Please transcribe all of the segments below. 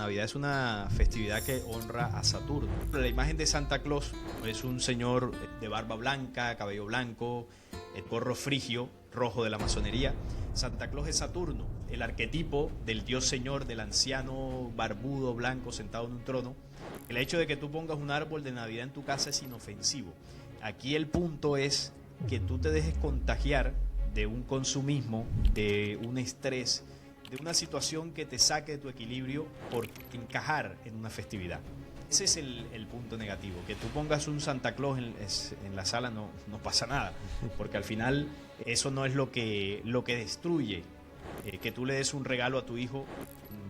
Navidad es una festividad que honra a Saturno. La imagen de Santa Claus es un señor de barba blanca, cabello blanco, el gorro frigio, rojo de la masonería. Santa Claus es Saturno, el arquetipo del dios señor, del anciano barbudo blanco sentado en un trono. El hecho de que tú pongas un árbol de Navidad en tu casa es inofensivo. Aquí el punto es que tú te dejes contagiar de un consumismo, de un estrés, de una situación que te saque de tu equilibrio por encajar en una festividad. Ese es el punto negativo, que tú pongas un Santa Claus en la sala no pasa nada, porque al final eso no es lo que destruye. Que tú le des un regalo a tu hijo,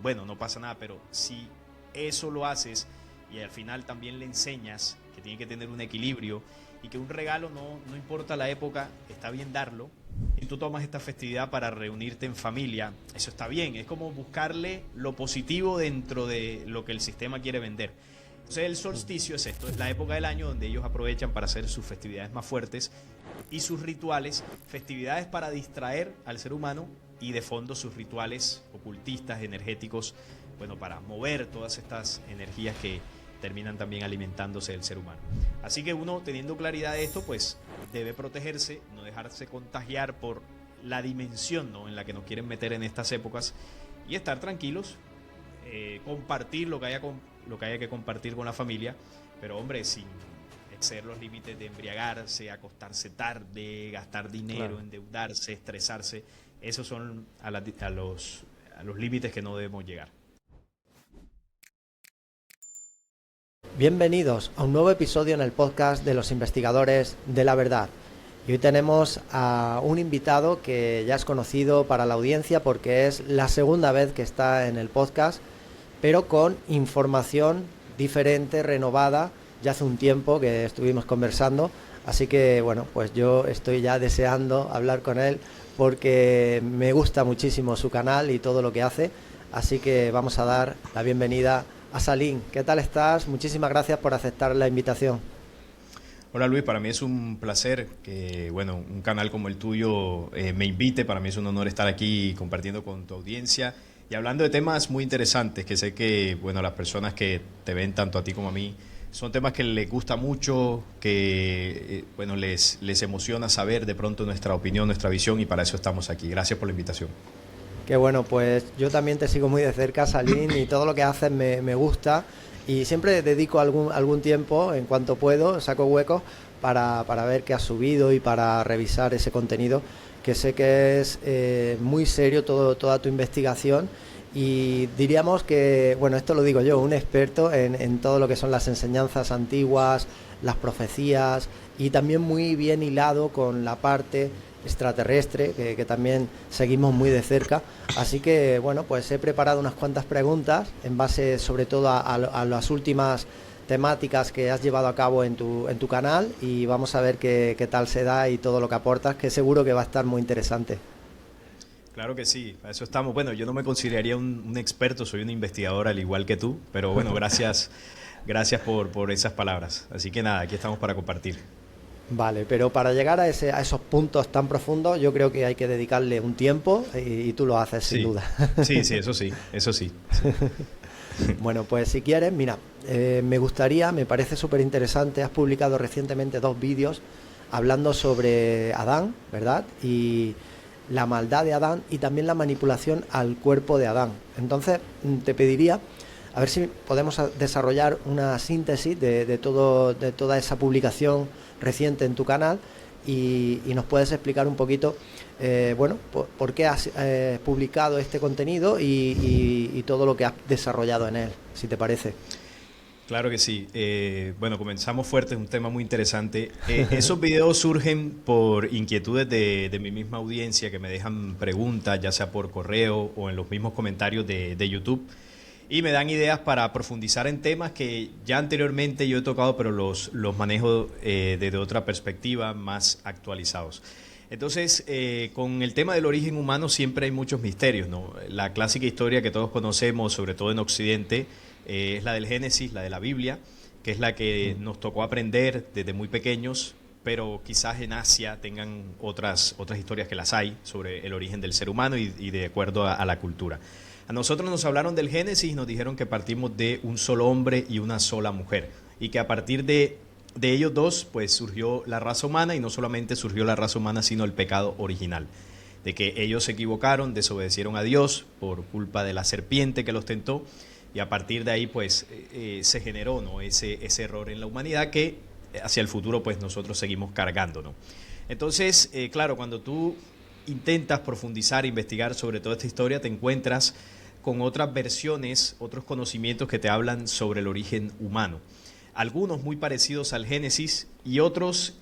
bueno, no pasa nada, pero si eso lo haces y al final también le enseñas que tiene que tener un equilibrio y que un regalo no importa la época, está bien darlo, y tú tomas esta festividad para reunirte en familia, eso está bien, es como buscarle lo positivo dentro de lo que el sistema quiere vender. Entonces el solsticio es esto, es la época del año donde ellos aprovechan para hacer sus festividades más fuertes y sus rituales, festividades para distraer al ser humano y de fondo sus rituales ocultistas, energéticos, bueno, para mover todas estas energías que terminan también alimentándose del ser humano. Así que uno, teniendo claridad de esto, pues debe protegerse, no dejarse contagiar por la dimensión, ¿no?, en la que nos quieren meter en estas épocas y estar tranquilos, compartir lo que haya que compartir con la familia, pero hombre, sin exceder los límites de embriagarse, acostarse tarde, gastar dinero, claro, endeudarse, estresarse. Esos son a los límites que no debemos llegar. Bienvenidos a un nuevo episodio en el podcast de los investigadores de la verdad. Y hoy tenemos a un invitado que ya es conocido para la audiencia porque es la segunda vez que está en el podcast, pero con información diferente, renovada. Ya hace un tiempo que estuvimos conversando, así que bueno, pues yo estoy ya deseando hablar con él porque me gusta muchísimo su canal y todo lo que hace, así que vamos a dar la bienvenida a Salim. ¿Qué tal estás? Muchísimas gracias por aceptar la invitación. Hola Luis, para mí es un placer que bueno, un canal como el tuyo me invite. Para mí es un honor estar aquí compartiendo con tu audiencia y hablando de temas muy interesantes que sé que bueno, las personas que te ven tanto a ti como a mí son temas que les gusta mucho, que bueno, les emociona saber de pronto nuestra opinión, nuestra visión, y para eso estamos aquí. Gracias por la invitación. Que bueno, pues yo también te sigo muy de cerca, Salim, y todo lo que haces me gusta, y siempre dedico algún tiempo, en cuanto puedo, saco huecos para ver qué has subido y para revisar ese contenido, que sé que es muy serio toda tu investigación, y diríamos que, bueno, esto lo digo yo, un experto en todo lo que son las enseñanzas antiguas, las profecías, y también muy bien hilado con la parte extraterrestre, que también seguimos muy de cerca. Así que bueno, pues he preparado unas cuantas preguntas en base sobre todo a las últimas temáticas que has llevado a cabo en tu canal, y vamos a ver qué tal se da y todo lo que aportas, que seguro que va a estar muy interesante. Claro que sí, a eso estamos. Bueno, yo no me consideraría un experto, soy un investigador al igual que tú, pero bueno, gracias por esas palabras. Así que nada, aquí estamos para compartir. Vale, pero para llegar a esos puntos tan profundos, yo creo que hay que dedicarle un tiempo, y tú lo haces, sí, sin duda. Sí, eso sí. Bueno, pues si quieres, mira, me parece súper interesante, has publicado recientemente 2 vídeos hablando sobre Adán, ¿verdad? Y la maldad de Adán y también la manipulación al cuerpo de Adán. Entonces, te pediría a ver si podemos desarrollar una síntesis de toda esa publicación reciente en tu canal, y nos puedes explicar un poquito, bueno, por qué has publicado este contenido y todo lo que has desarrollado en él, si te parece. Claro que sí. Bueno, comenzamos fuerte, es un tema muy interesante. Esos videos surgen por inquietudes de mi misma audiencia, que me dejan preguntas, ya sea por correo o en los mismos comentarios de YouTube, y me dan ideas para profundizar en temas que ya anteriormente yo he tocado, pero los manejo desde otra perspectiva, más actualizados. Entonces, con el tema del origen humano siempre hay muchos misterios, ¿no? La clásica historia que todos conocemos, sobre todo en Occidente, es la del Génesis, la de la Biblia, que es la que nos tocó aprender desde muy pequeños, pero quizás en Asia tengan otras historias, que las hay, sobre el origen del ser humano y de acuerdo a la cultura. A nosotros nos hablaron del Génesis y nos dijeron que partimos de un solo hombre y una sola mujer, y que a partir de ellos dos pues surgió la raza humana, y no solamente surgió la raza humana, sino el pecado original, de que ellos se equivocaron, desobedecieron a Dios por culpa de la serpiente que los tentó, y a partir de ahí pues se generó, ¿no?, ese error en la humanidad que hacia el futuro pues nosotros seguimos cargando, ¿no? Entonces, claro, cuando tú intentas profundizar, investigar sobre toda esta historia, te encuentras con otras versiones, otros conocimientos que te hablan sobre el origen humano. Algunos muy parecidos al Génesis y otros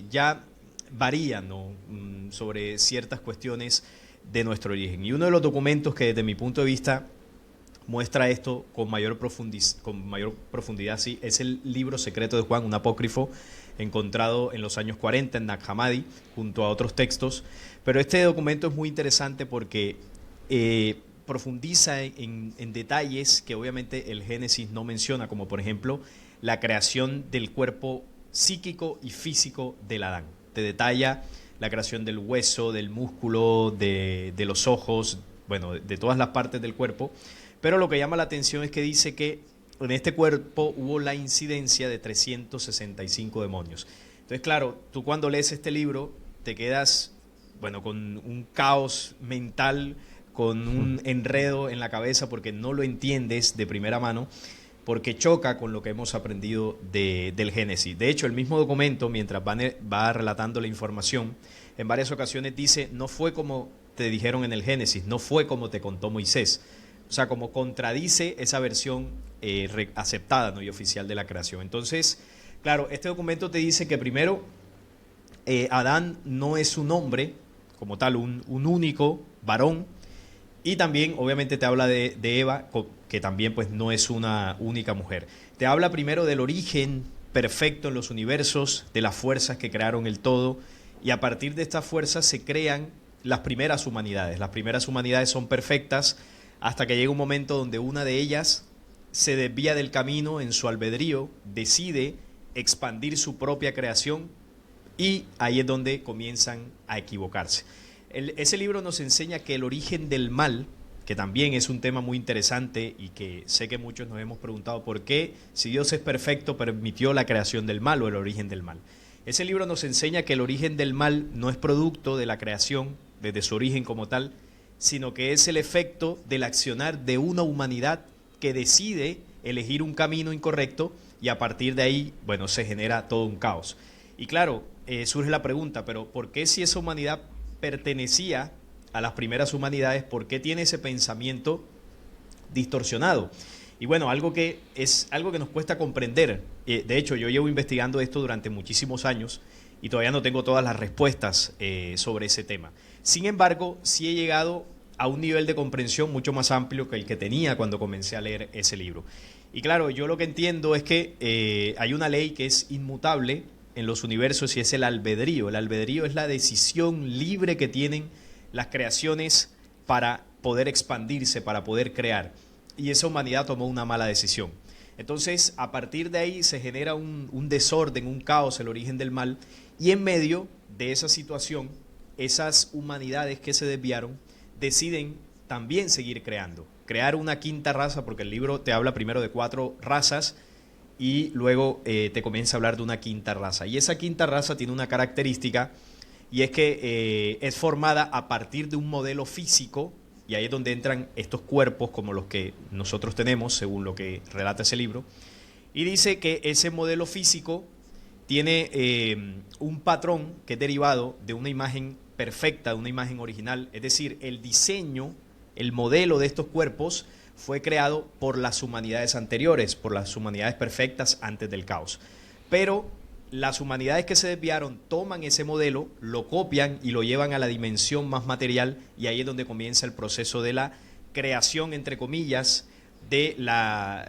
ya varían, ¿no?, sobre ciertas cuestiones de nuestro origen. Y uno de los documentos que desde mi punto de vista muestra esto con mayor profundidad, sí, es el libro secreto de Juan, un apócrifo encontrado en los años 40 en Nag Hammadi, junto a otros textos. Pero este documento es muy interesante porque profundiza en detalles que obviamente el Génesis no menciona, como por ejemplo la creación del cuerpo psíquico y físico del Adán. Te detalla la creación del hueso, del músculo, de los ojos, bueno, de todas las partes del cuerpo. Pero lo que llama la atención es que dice que en este cuerpo hubo la incidencia de 365 demonios. Entonces, claro, tú cuando lees este libro te quedas, bueno, con un caos mental, con un enredo en la cabeza, porque no lo entiendes de primera mano, porque choca con lo que hemos aprendido del Génesis. De hecho, el mismo documento, mientras va relatando la información, en varias ocasiones dice, no fue como te dijeron en el Génesis, no fue como te contó Moisés. O sea, como contradice esa versión aceptada, ¿no?, y oficial de la creación. Entonces, claro, este documento te dice que primero, Adán no es un hombre, como tal, un único varón, y también, obviamente, te habla de Eva, que también pues no es una única mujer. Te habla primero del origen perfecto en los universos, de las fuerzas que crearon el todo, y a partir de estas fuerzas se crean las primeras humanidades. Las primeras humanidades son perfectas hasta que llega un momento donde una de ellas se desvía del camino en su albedrío, decide expandir su propia creación, y ahí es donde comienzan a equivocarse. Ese libro nos enseña que el origen del mal, que también es un tema muy interesante y que sé que muchos nos hemos preguntado por qué, si Dios es perfecto, permitió la creación del mal o el origen del mal. Ese libro nos enseña que el origen del mal no es producto de la creación desde su origen como tal, sino que es el efecto del accionar de una humanidad que decide elegir un camino incorrecto, y a partir de ahí, bueno, se genera todo un caos. Y claro, surge la pregunta, pero ¿por qué, si esa humanidad pertenecía a las primeras humanidades, por qué tiene ese pensamiento distorsionado? Y bueno, algo que nos cuesta comprender. De hecho, yo llevo investigando esto durante muchísimos años y todavía no tengo todas las respuestas sobre ese tema. Sin embargo, sí he llegado a un nivel de comprensión mucho más amplio que el que tenía cuando comencé a leer ese libro. Y claro, yo lo que entiendo es que hay una ley que es inmutable en los universos, y es el albedrío. El albedrío es la decisión libre que tienen las creaciones para poder expandirse, para poder crear. Y esa humanidad tomó una mala decisión. Entonces, a partir de ahí se genera un desorden, un caos, el origen del mal. Y en medio de esa situación, esas humanidades que se desviaron deciden también seguir creando. Crear una quinta raza, porque el libro te habla primero de 4 razas, y luego te comienza a hablar de una quinta raza. Y esa quinta raza tiene una característica, y es que es formada a partir de un modelo físico, y ahí es donde entran estos cuerpos como los que nosotros tenemos, según lo que relata ese libro. Y dice que ese modelo físico tiene un patrón que es derivado de una imagen perfecta, de una imagen original. Es decir, el diseño, el modelo de estos cuerpos fue creado por las humanidades anteriores, por las humanidades perfectas antes del caos. Pero las humanidades que se desviaron toman ese modelo, lo copian y lo llevan a la dimensión más material, y ahí es donde comienza el proceso de la creación, entre comillas, de la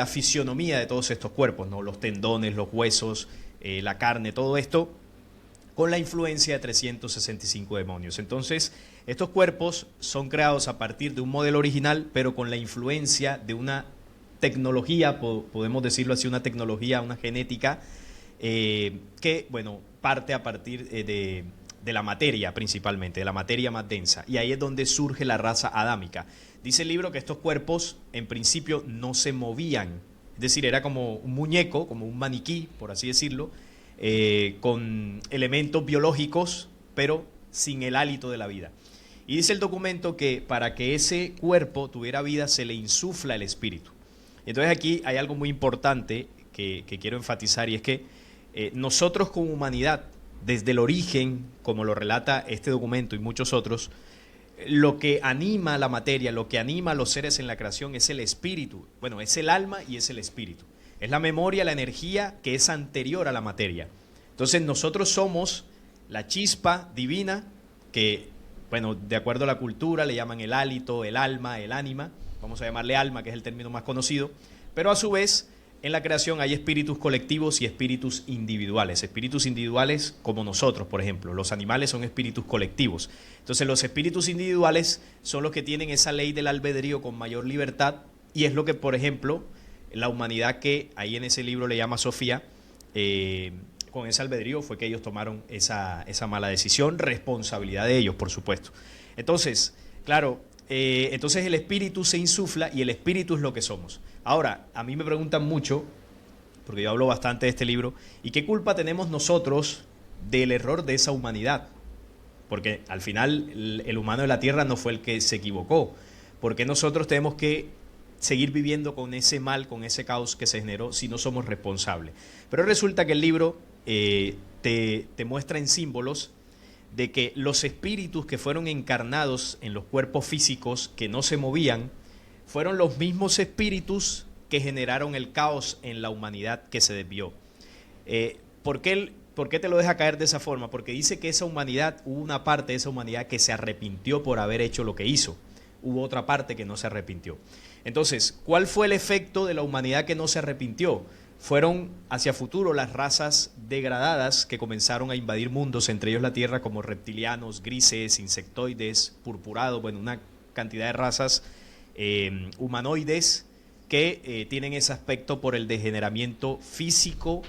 fisionomía de todos estos cuerpos, ¿no? Los tendones, los huesos, la carne, todo esto con la influencia de 365 demonios. Entonces, estos cuerpos son creados a partir de un modelo original, pero con la influencia de una tecnología, podemos decirlo así, una tecnología, una genética, que, bueno, parte a partir de la materia principalmente, de la materia más densa. Y ahí es donde surge la raza adámica. Dice el libro que estos cuerpos en principio no se movían, es decir, era como un muñeco, como un maniquí, por así decirlo, con elementos biológicos, pero sin el hálito de la vida. Y dice el documento que para que ese cuerpo tuviera vida se le insufla el espíritu. Entonces aquí hay algo muy importante que quiero enfatizar, y es que nosotros como humanidad, desde el origen, como lo relata este documento y muchos otros, lo que anima la materia, lo que anima a los seres en la creación es el espíritu. Bueno, es el alma y es el espíritu. Es la memoria, la energía que es anterior a la materia. Entonces nosotros somos la chispa divina que, bueno, de acuerdo a la cultura le llaman el hálito, el alma, el ánima. Vamos a llamarle alma, que es el término más conocido. Pero a su vez, en la creación hay espíritus colectivos y espíritus individuales. Espíritus individuales como nosotros, por ejemplo. Los animales son espíritus colectivos. Entonces los espíritus individuales son los que tienen esa ley del albedrío con mayor libertad, y es lo que, por ejemplo, la humanidad, que ahí en ese libro le llama Sofía, con ese albedrío fue que ellos tomaron esa mala decisión, responsabilidad de ellos, por supuesto. Entonces, claro, entonces el espíritu se insufla y el espíritu es lo que somos. Ahora, a mí me preguntan mucho, porque yo hablo bastante de este libro, ¿y qué culpa tenemos nosotros del error de esa humanidad? Porque al final el humano de la Tierra no fue el que se equivocó. ¿Por qué nosotros tenemos que seguir viviendo con ese mal, con ese caos que se generó si no somos responsables? Pero resulta que el libro te muestra en símbolos de que los espíritus que fueron encarnados en los cuerpos físicos que no se movían fueron los mismos espíritus que generaron el caos en la humanidad que se desvió. ¿Por qué te lo deja caer de esa forma? Porque dice que esa humanidad, hubo una parte de esa humanidad que se arrepintió por haber hecho lo que hizo. Hubo otra parte que no se arrepintió. Entonces, ¿cuál fue el efecto de la humanidad que no se arrepintió? Fueron hacia futuro las razas degradadas que comenzaron a invadir mundos, entre ellos la Tierra, como reptilianos, grises, insectoides, purpurados, bueno, una cantidad de razas humanoides que tienen ese aspecto por el degeneramiento físico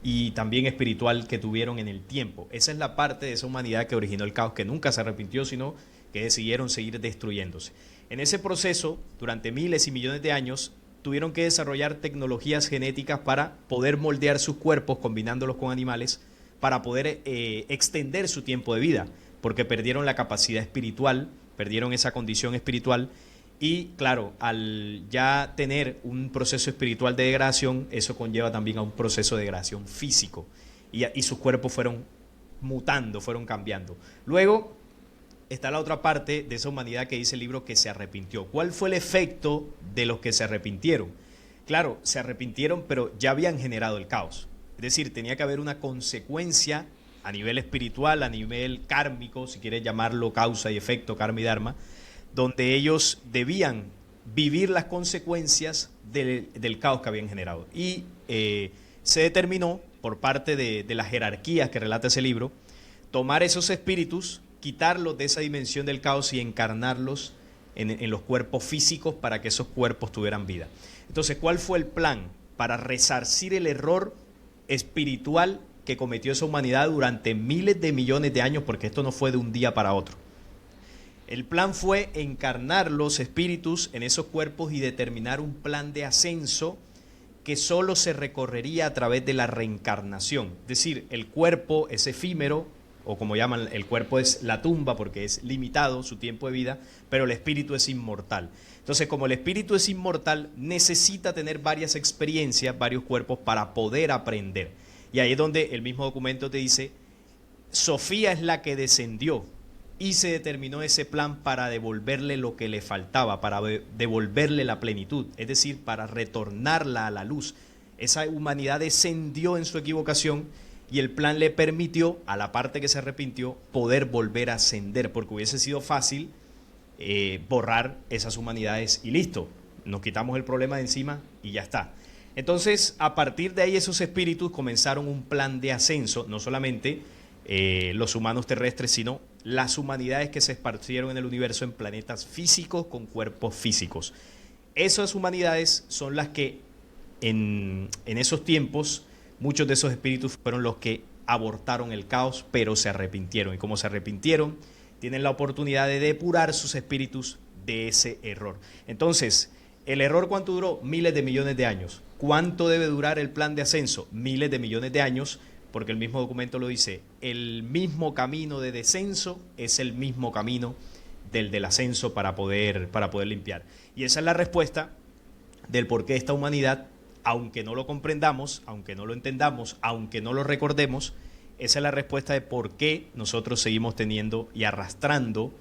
y también espiritual que tuvieron en el tiempo. Esa es la parte de esa humanidad que originó el caos, que nunca se arrepintió, sino que decidieron seguir destruyéndose. En ese proceso, durante miles y millones de años, tuvieron que desarrollar tecnologías genéticas para poder moldear sus cuerpos, combinándolos con animales, para poder extender su tiempo de vida, porque perdieron la capacidad espiritual, perdieron esa condición espiritual, y claro, al ya tener un proceso espiritual de degradación, eso conlleva también a un proceso de degradación físico, y sus cuerpos fueron mutando, fueron cambiando. Luego está la otra parte de esa humanidad que dice el libro que se arrepintió. ¿Cuál fue el efecto de los que se arrepintieron? Claro, se arrepintieron, pero ya habían generado el caos. Es decir, tenía que haber una consecuencia a nivel espiritual, a nivel kármico, si quieres llamarlo causa y efecto, karma y dharma, donde ellos debían vivir las consecuencias del caos que habían generado. Y se determinó por parte de las jerarquías que relata ese libro, tomar esos espíritus, quitarlos de esa dimensión del caos y encarnarlos en los cuerpos físicos para que esos cuerpos tuvieran vida. Entonces, ¿cuál fue el plan para resarcir el error espiritual que cometió esa humanidad durante miles de millones de años? Porque esto no fue de un día para otro. El plan fue encarnar los espíritus en esos cuerpos y determinar un plan de ascenso que solo se recorrería a través de la reencarnación. Es decir, el cuerpo es efímero, o como llaman, el cuerpo es la tumba porque es limitado su tiempo de vida, pero el espíritu es inmortal. Entonces, como el espíritu es inmortal, necesita tener varias experiencias, varios cuerpos para poder aprender. Y ahí es donde el mismo documento te dice, Sofía es la que descendió y se determinó ese plan para devolverle lo que le faltaba, para devolverle la plenitud, es decir, para retornarla a la luz. Esa humanidad descendió en su equivocación y el plan le permitió, a la parte que se arrepintió, poder volver a ascender, porque hubiese sido fácil borrar esas humanidades y listo, nos quitamos el problema de encima y ya está. Entonces, a partir de ahí, esos espíritus comenzaron un plan de ascenso, no solamente los humanos terrestres, sino las humanidades que se esparcieron en el universo en planetas físicos con cuerpos físicos. Esas humanidades son las que en esos tiempos, muchos de esos espíritus fueron los que abortaron el caos, pero se arrepintieron. Y como se arrepintieron, tienen la oportunidad de depurar sus espíritus de ese error. Entonces, ¿el error cuánto duró? Miles de millones de años. ¿Cuánto debe durar el plan de ascenso? Miles de millones de años, porque el mismo documento lo dice. El mismo camino de descenso es el mismo camino del ascenso para poder limpiar. Y esa es la respuesta del por qué esta humanidad, aunque no lo comprendamos, aunque no lo entendamos, aunque no lo recordemos, esa es la respuesta de por qué nosotros seguimos teniendo y arrastrando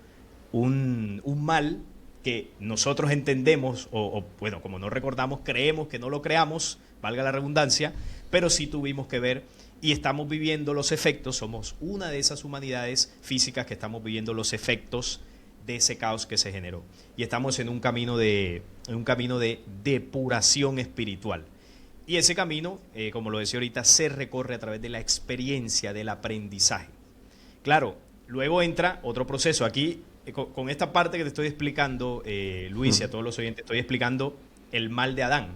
un mal que nosotros entendemos, bueno, como no recordamos, creemos que no lo creamos, valga la redundancia, pero sí tuvimos que ver y estamos viviendo los efectos, somos una de esas humanidades físicas que estamos viviendo los efectos de ese caos que se generó. Y estamos en un camino de depuración espiritual. Y ese camino, como lo decía ahorita, se recorre a través de la experiencia, del aprendizaje. Claro, luego entra otro proceso. Aquí, con esta parte que te estoy explicando, Luis, y a todos los oyentes, estoy explicando el mal de Adán.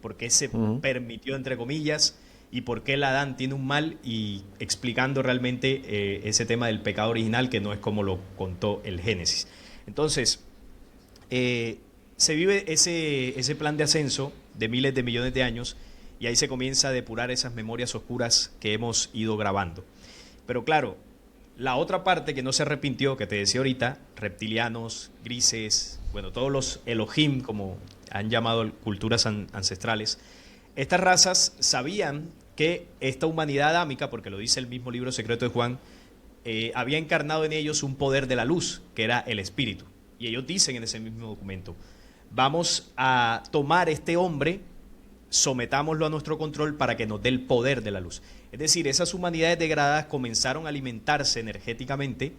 Por qué se permitió, entre comillas, y por qué el Adán tiene un mal, y explicando realmente ese tema del pecado original, que no es como lo contó el Génesis. Entonces, se vive ese plan de ascenso de miles de millones de años, y ahí se comienza a depurar esas memorias oscuras que hemos ido grabando. Pero claro, la otra parte que no se arrepintió, que te decía ahorita, reptilianos, grises, bueno, todos los Elohim, como han llamado culturas ancestrales, estas razas sabían que esta humanidad adámica, porque lo dice el mismo libro secreto de Juan, había encarnado en ellos un poder de la luz, que era el espíritu. Y ellos dicen en ese mismo documento, vamos a tomar este hombre, sometámoslo a nuestro control para que nos dé el poder de la luz. Es decir, esas humanidades degradadas comenzaron a alimentarse energéticamente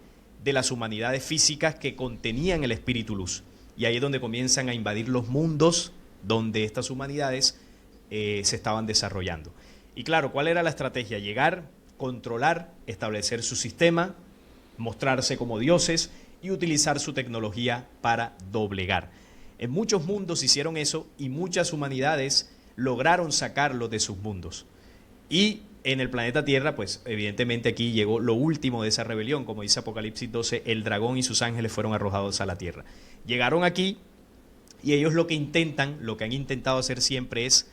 de las humanidades físicas que contenían el espíritu luz. Y ahí es donde comienzan a invadir los mundos donde estas humanidades se estaban desarrollando. Y claro, ¿cuál era la estrategia? Llegar, controlar, establecer su sistema, mostrarse como dioses y utilizar su tecnología para doblegar. En muchos mundos hicieron eso y muchas humanidades lograron sacarlo de sus mundos. Y en el planeta Tierra, pues evidentemente aquí llegó lo último de esa rebelión, como dice Apocalipsis 12, el dragón y sus ángeles fueron arrojados a la tierra. Llegaron aquí y ellos lo que han intentado hacer siempre es,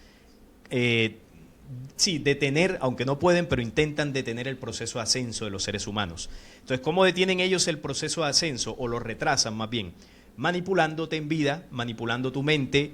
detener, aunque no pueden, pero intentan detener el proceso de ascenso de los seres humanos. Entonces, ¿cómo detienen ellos el proceso de ascenso? O lo retrasan más bien, manipulándote en vida, manipulando tu mente,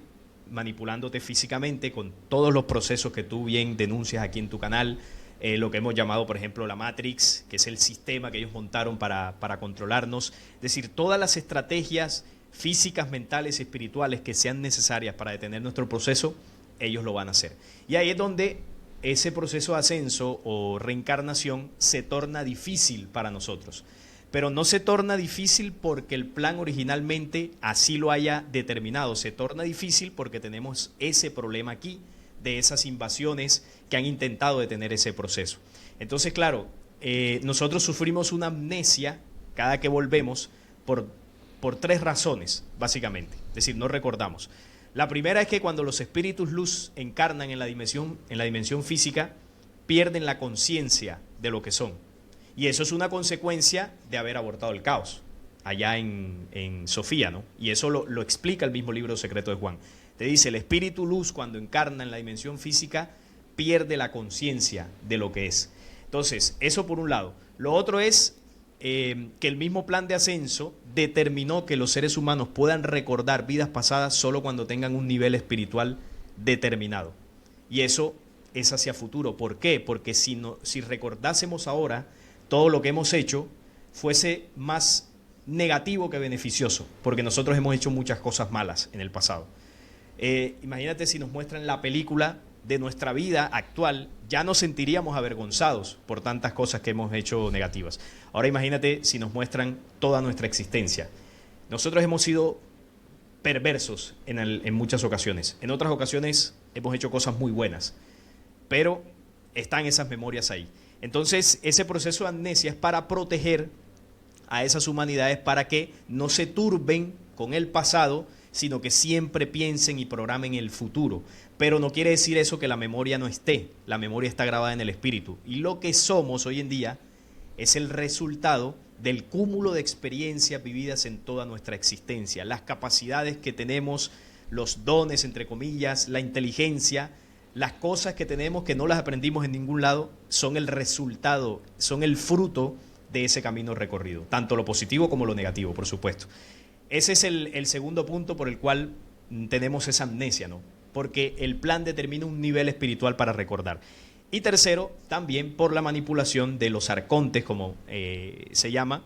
manipulándote físicamente con todos los procesos que tú bien denuncias aquí en tu canal, lo que hemos llamado, por ejemplo, la Matrix, que es el sistema que ellos montaron para controlarnos. Es decir, todas las estrategias físicas, mentales y espirituales que sean necesarias para detener nuestro proceso, ellos lo van a hacer. Y ahí es donde ese proceso de ascenso o reencarnación se torna difícil para nosotros. Pero no se torna difícil porque el plan originalmente así lo haya determinado. Se torna difícil porque tenemos ese problema aquí de esas invasiones que han intentado detener ese proceso. Entonces, claro, nosotros sufrimos una amnesia cada que volvemos por tres razones, básicamente. Es decir, no recordamos. La primera es que cuando los espíritus luz encarnan en la dimensión física, pierden la conciencia de lo que son. Y eso es una consecuencia de haber abortado el caos, allá en Sofía, ¿no? Y eso lo explica el mismo libro secreto de Juan. Te dice, el espíritu luz cuando encarna en la dimensión física, pierde la conciencia de lo que es. Entonces, eso por un lado. Lo otro es que el mismo plan de ascenso determinó que los seres humanos puedan recordar vidas pasadas solo cuando tengan un nivel espiritual determinado. Y eso es hacia futuro. ¿Por qué? Porque si recordásemos ahora todo lo que hemos hecho, fuese más negativo que beneficioso, porque nosotros hemos hecho muchas cosas malas en el pasado. Imagínate si nos muestran la película de nuestra vida actual, ya nos sentiríamos avergonzados por tantas cosas que hemos hecho negativas. Ahora imagínate si nos muestran toda nuestra existencia. Nosotros hemos sido perversos en muchas ocasiones. En otras ocasiones hemos hecho cosas muy buenas, pero están esas memorias ahí. Entonces, ese proceso de amnesia es para proteger a esas humanidades para que no se turben con el pasado sino que siempre piensen y programen el futuro. Pero no quiere decir eso que la memoria no esté, la memoria está grabada en el espíritu. Y lo que somos hoy en día es el resultado del cúmulo de experiencias vividas en toda nuestra existencia, las capacidades que tenemos, los dones, entre comillas, la inteligencia, las cosas que tenemos que no las aprendimos en ningún lado, son el resultado, son el fruto de ese camino recorrido, tanto lo positivo como lo negativo, por supuesto. Ese es el segundo punto por el cual tenemos esa amnesia, ¿no? Porque el plan determina un nivel espiritual para recordar. Y tercero, también por la manipulación de los arcontes, como se llama,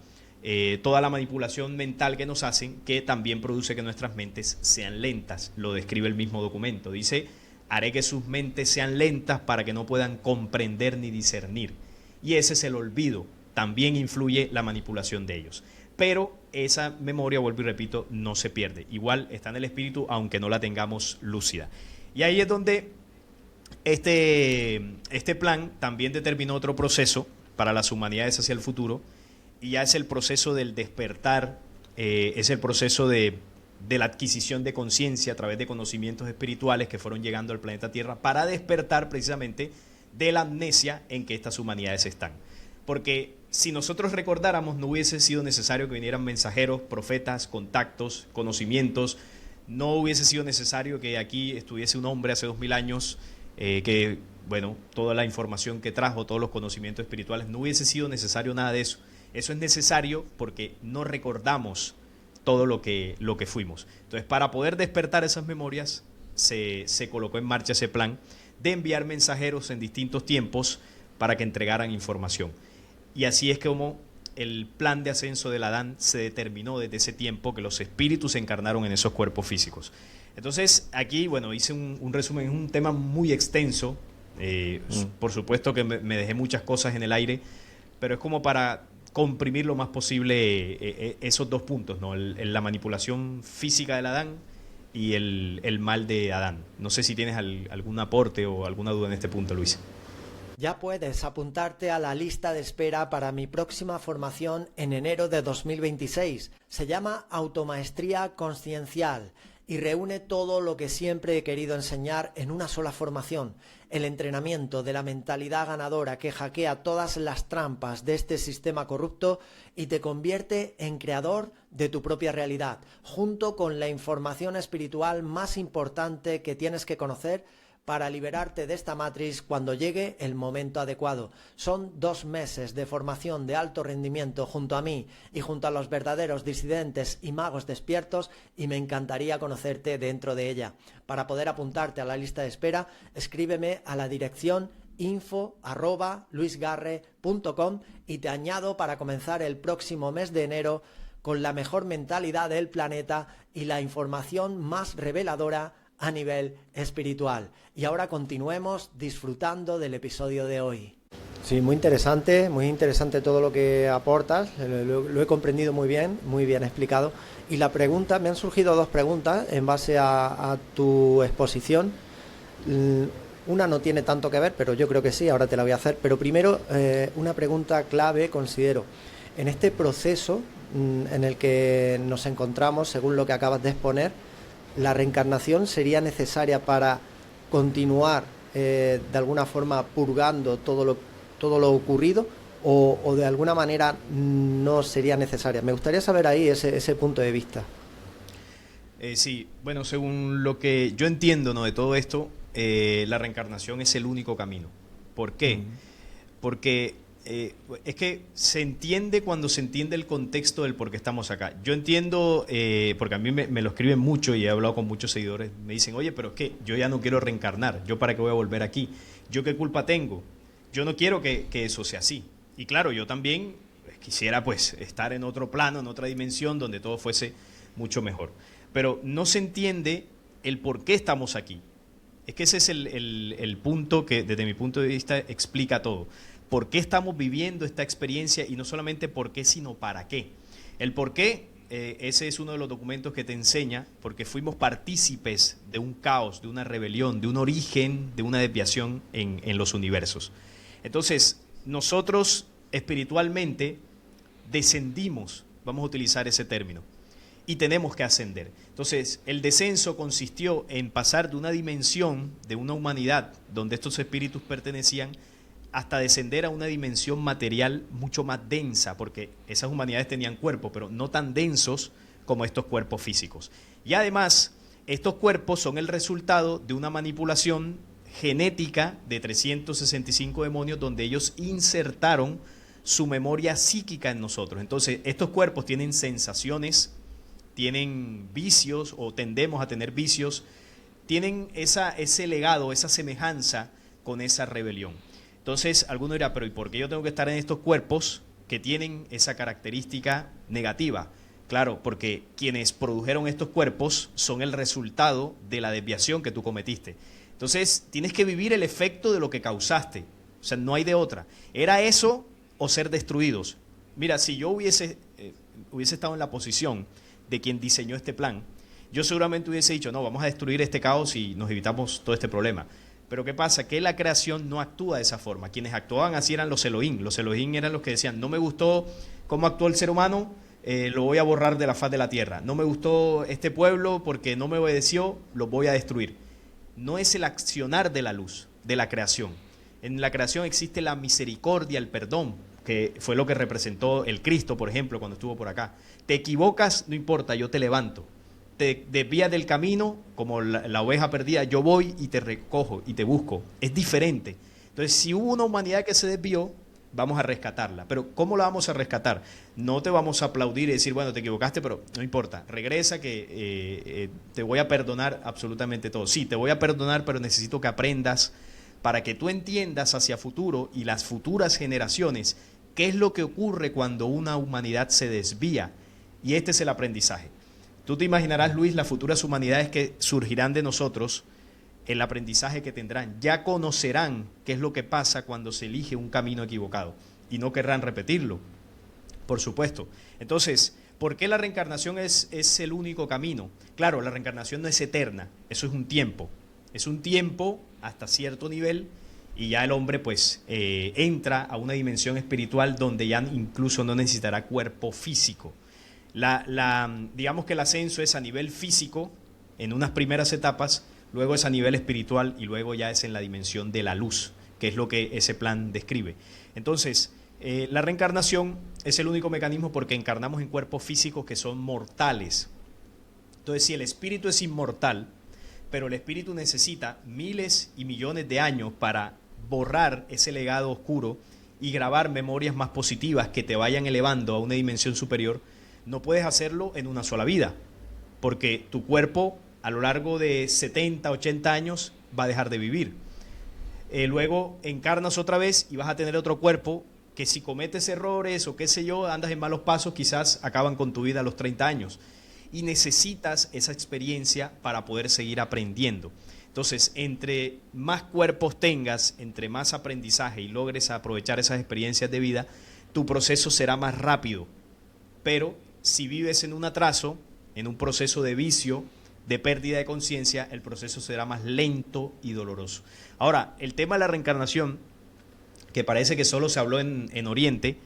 toda la manipulación mental que nos hacen, que también produce que nuestras mentes sean lentas. Lo describe el mismo documento. Dice, haré que sus mentes sean lentas para que no puedan comprender ni discernir. Y ese es el olvido. También influye la manipulación de ellos. Pero esa memoria, vuelvo y repito, no se pierde. Igual está en el espíritu, aunque no la tengamos lúcida. Y ahí es donde este plan también determinó otro proceso para las humanidades hacia el futuro, y ya es el proceso del despertar, es el proceso de la adquisición de conciencia a través de conocimientos espirituales que fueron llegando al planeta Tierra para despertar precisamente de la amnesia en que estas humanidades están. Porque si nosotros recordáramos, no hubiese sido necesario que vinieran mensajeros, profetas, contactos, conocimientos. No hubiese sido necesario que aquí estuviese un hombre hace 2000 años que, bueno, toda la información que trajo, todos los conocimientos espirituales, no hubiese sido necesario nada de eso. Eso es necesario porque no recordamos todo lo que fuimos. Entonces, para poder despertar esas memorias, se colocó en marcha ese plan de enviar mensajeros en distintos tiempos para que entregaran información. Y así es como el plan de ascenso del Adán se determinó desde ese tiempo que los espíritus se encarnaron en esos cuerpos físicos. Entonces, aquí, bueno, hice un resumen, es un tema muy extenso. Por supuesto que me dejé muchas cosas en el aire, pero es como para comprimir lo más posible esos dos puntos, ¿no? La manipulación física del Adán y el mal de Adán. No sé si tienes algún aporte o alguna duda en este punto, Luis. Ya puedes apuntarte a la lista de espera para mi próxima formación en enero de 2026. Se llama Automaestría Consciencial y reúne todo lo que siempre he querido enseñar en una sola formación: el entrenamiento de la mentalidad ganadora que hackea todas las trampas de este sistema corrupto y te convierte en creador de tu propia realidad, junto con la información espiritual más importante que tienes que conocer para liberarte de esta matriz cuando llegue el momento adecuado. Son 2 meses de formación de alto rendimiento junto a mí y junto a los verdaderos disidentes y magos despiertos, y me encantaría conocerte dentro de ella. Para poder apuntarte a la lista de espera, escríbeme a la dirección info@luisgarre.com y te añado para comenzar el próximo mes de enero con la mejor mentalidad del planeta y la información más reveladora a nivel espiritual. Y ahora continuemos disfrutando del episodio de hoy. Sí, muy interesante todo lo que aportas, lo he comprendido muy bien explicado. Y la pregunta, me han surgido 2 preguntas en base a tu exposición. Una no tiene tanto que ver, pero yo creo que sí, ahora te la voy a hacer. Pero primero, una pregunta clave, considero. En este proceso en el que nos encontramos, según lo que acabas de exponer, ¿la reencarnación sería necesaria para continuar de alguna forma purgando todo lo ocurrido, o de alguna manera no sería necesaria? Me gustaría saber ahí ese punto de vista. Sí, bueno, según lo que yo entiendo, ¿no?, de todo esto, la reencarnación es el único camino. ¿Por qué? Porque es que se entiende cuando se entiende el contexto del por qué estamos acá. Yo entiendo, porque a mí me lo escriben mucho y he hablado con muchos seguidores, me dicen, oye, pero es que yo ya no quiero reencarnar, ¿yo para qué voy a volver aquí? ¿Yo qué culpa tengo? Yo no quiero que eso sea así. Y claro, yo también quisiera pues estar en otro plano, en otra dimensión donde todo fuese mucho mejor. Pero no se entiende el por qué estamos aquí. Es que ese es el punto que desde mi punto de vista explica todo. ¿Por qué estamos viviendo esta experiencia? Y no solamente por qué, sino para qué. El por qué, ese es uno de los documentos que te enseña, porque fuimos partícipes de un caos, de una rebelión, de un origen, de una desviación en los universos. Entonces, nosotros espiritualmente descendimos, vamos a utilizar ese término, y tenemos que ascender. Entonces, el descenso consistió en pasar de una dimensión de una humanidad donde estos espíritus pertenecían hasta descender a una dimensión material mucho más densa, porque esas humanidades tenían cuerpos, pero no tan densos como estos cuerpos físicos. Y además, estos cuerpos son el resultado de una manipulación genética de 365 demonios donde ellos insertaron su memoria psíquica en nosotros. Entonces, estos cuerpos tienen sensaciones, tienen vicios o tendemos a tener vicios, tienen ese legado, esa semejanza con esa rebelión. Entonces, alguno dirá, pero ¿y por qué yo tengo que estar en estos cuerpos que tienen esa característica negativa? Claro, porque quienes produjeron estos cuerpos son el resultado de la desviación que tú cometiste. Entonces, tienes que vivir el efecto de lo que causaste. O sea, no hay de otra. Era eso o ser destruidos. Mira, si yo hubiese estado en la posición de quien diseñó este plan, yo seguramente hubiese dicho, no, vamos a destruir este caos y nos evitamos todo este problema. Pero ¿qué pasa? Que la creación no actúa de esa forma. Quienes actuaban así eran los Elohim. Los Elohim eran los que decían, no me gustó cómo actuó el ser humano, lo voy a borrar de la faz de la tierra. No me gustó este pueblo porque no me obedeció, lo voy a destruir. No es el accionar de la luz, de la creación. En la creación existe la misericordia, el perdón, que fue lo que representó el Cristo, por ejemplo, cuando estuvo por acá. Te equivocas, no importa, yo te levanto. Te desvías del camino, como la oveja perdida, yo voy y te recojo y te busco. Es diferente. Entonces, si hubo una humanidad que se desvió, vamos a rescatarla. Pero ¿cómo la vamos a rescatar? No te vamos a aplaudir y decir, bueno, te equivocaste, pero no importa. Regresa que te voy a perdonar absolutamente todo. Sí, te voy a perdonar, pero necesito que aprendas para que tú entiendas hacia futuro y las futuras generaciones qué es lo que ocurre cuando una humanidad se desvía. Y este es el aprendizaje. Tú te imaginarás, Luis, las futuras humanidades que surgirán de nosotros, el aprendizaje que tendrán. Ya conocerán qué es lo que pasa cuando se elige un camino equivocado y no querrán repetirlo, por supuesto. Entonces, ¿por qué la reencarnación es el único camino? Claro, la reencarnación no es eterna, eso es un tiempo. Es un tiempo hasta cierto nivel y ya el hombre pues entra a una dimensión espiritual donde ya incluso no necesitará cuerpo físico. Digamos que el ascenso es a nivel físico en unas primeras etapas, luego es a nivel espiritual y luego ya es en la dimensión de la luz, que es lo que ese plan describe. Entonces, la reencarnación es el único mecanismo porque encarnamos en cuerpos físicos que son mortales. Entonces, si el espíritu es inmortal, pero el espíritu necesita miles y millones de años para borrar ese legado oscuro y grabar memorias más positivas que te vayan elevando a una dimensión superior, no puedes hacerlo en una sola vida, porque tu cuerpo a lo largo de 70, 80 años va a dejar de vivir. Luego encarnas otra vez y vas a tener otro cuerpo que si cometes errores o qué sé yo, andas en malos pasos, quizás acaban con tu vida a los 30 años. Y necesitas esa experiencia para poder seguir aprendiendo. Entonces, entre más cuerpos tengas, entre más aprendizaje y logres aprovechar esas experiencias de vida, tu proceso será más rápido. Pero si vives en un atraso, en un proceso de vicio, de pérdida de conciencia, el proceso será más lento y doloroso. Ahora, el tema de la reencarnación, que parece que solo se habló en Oriente,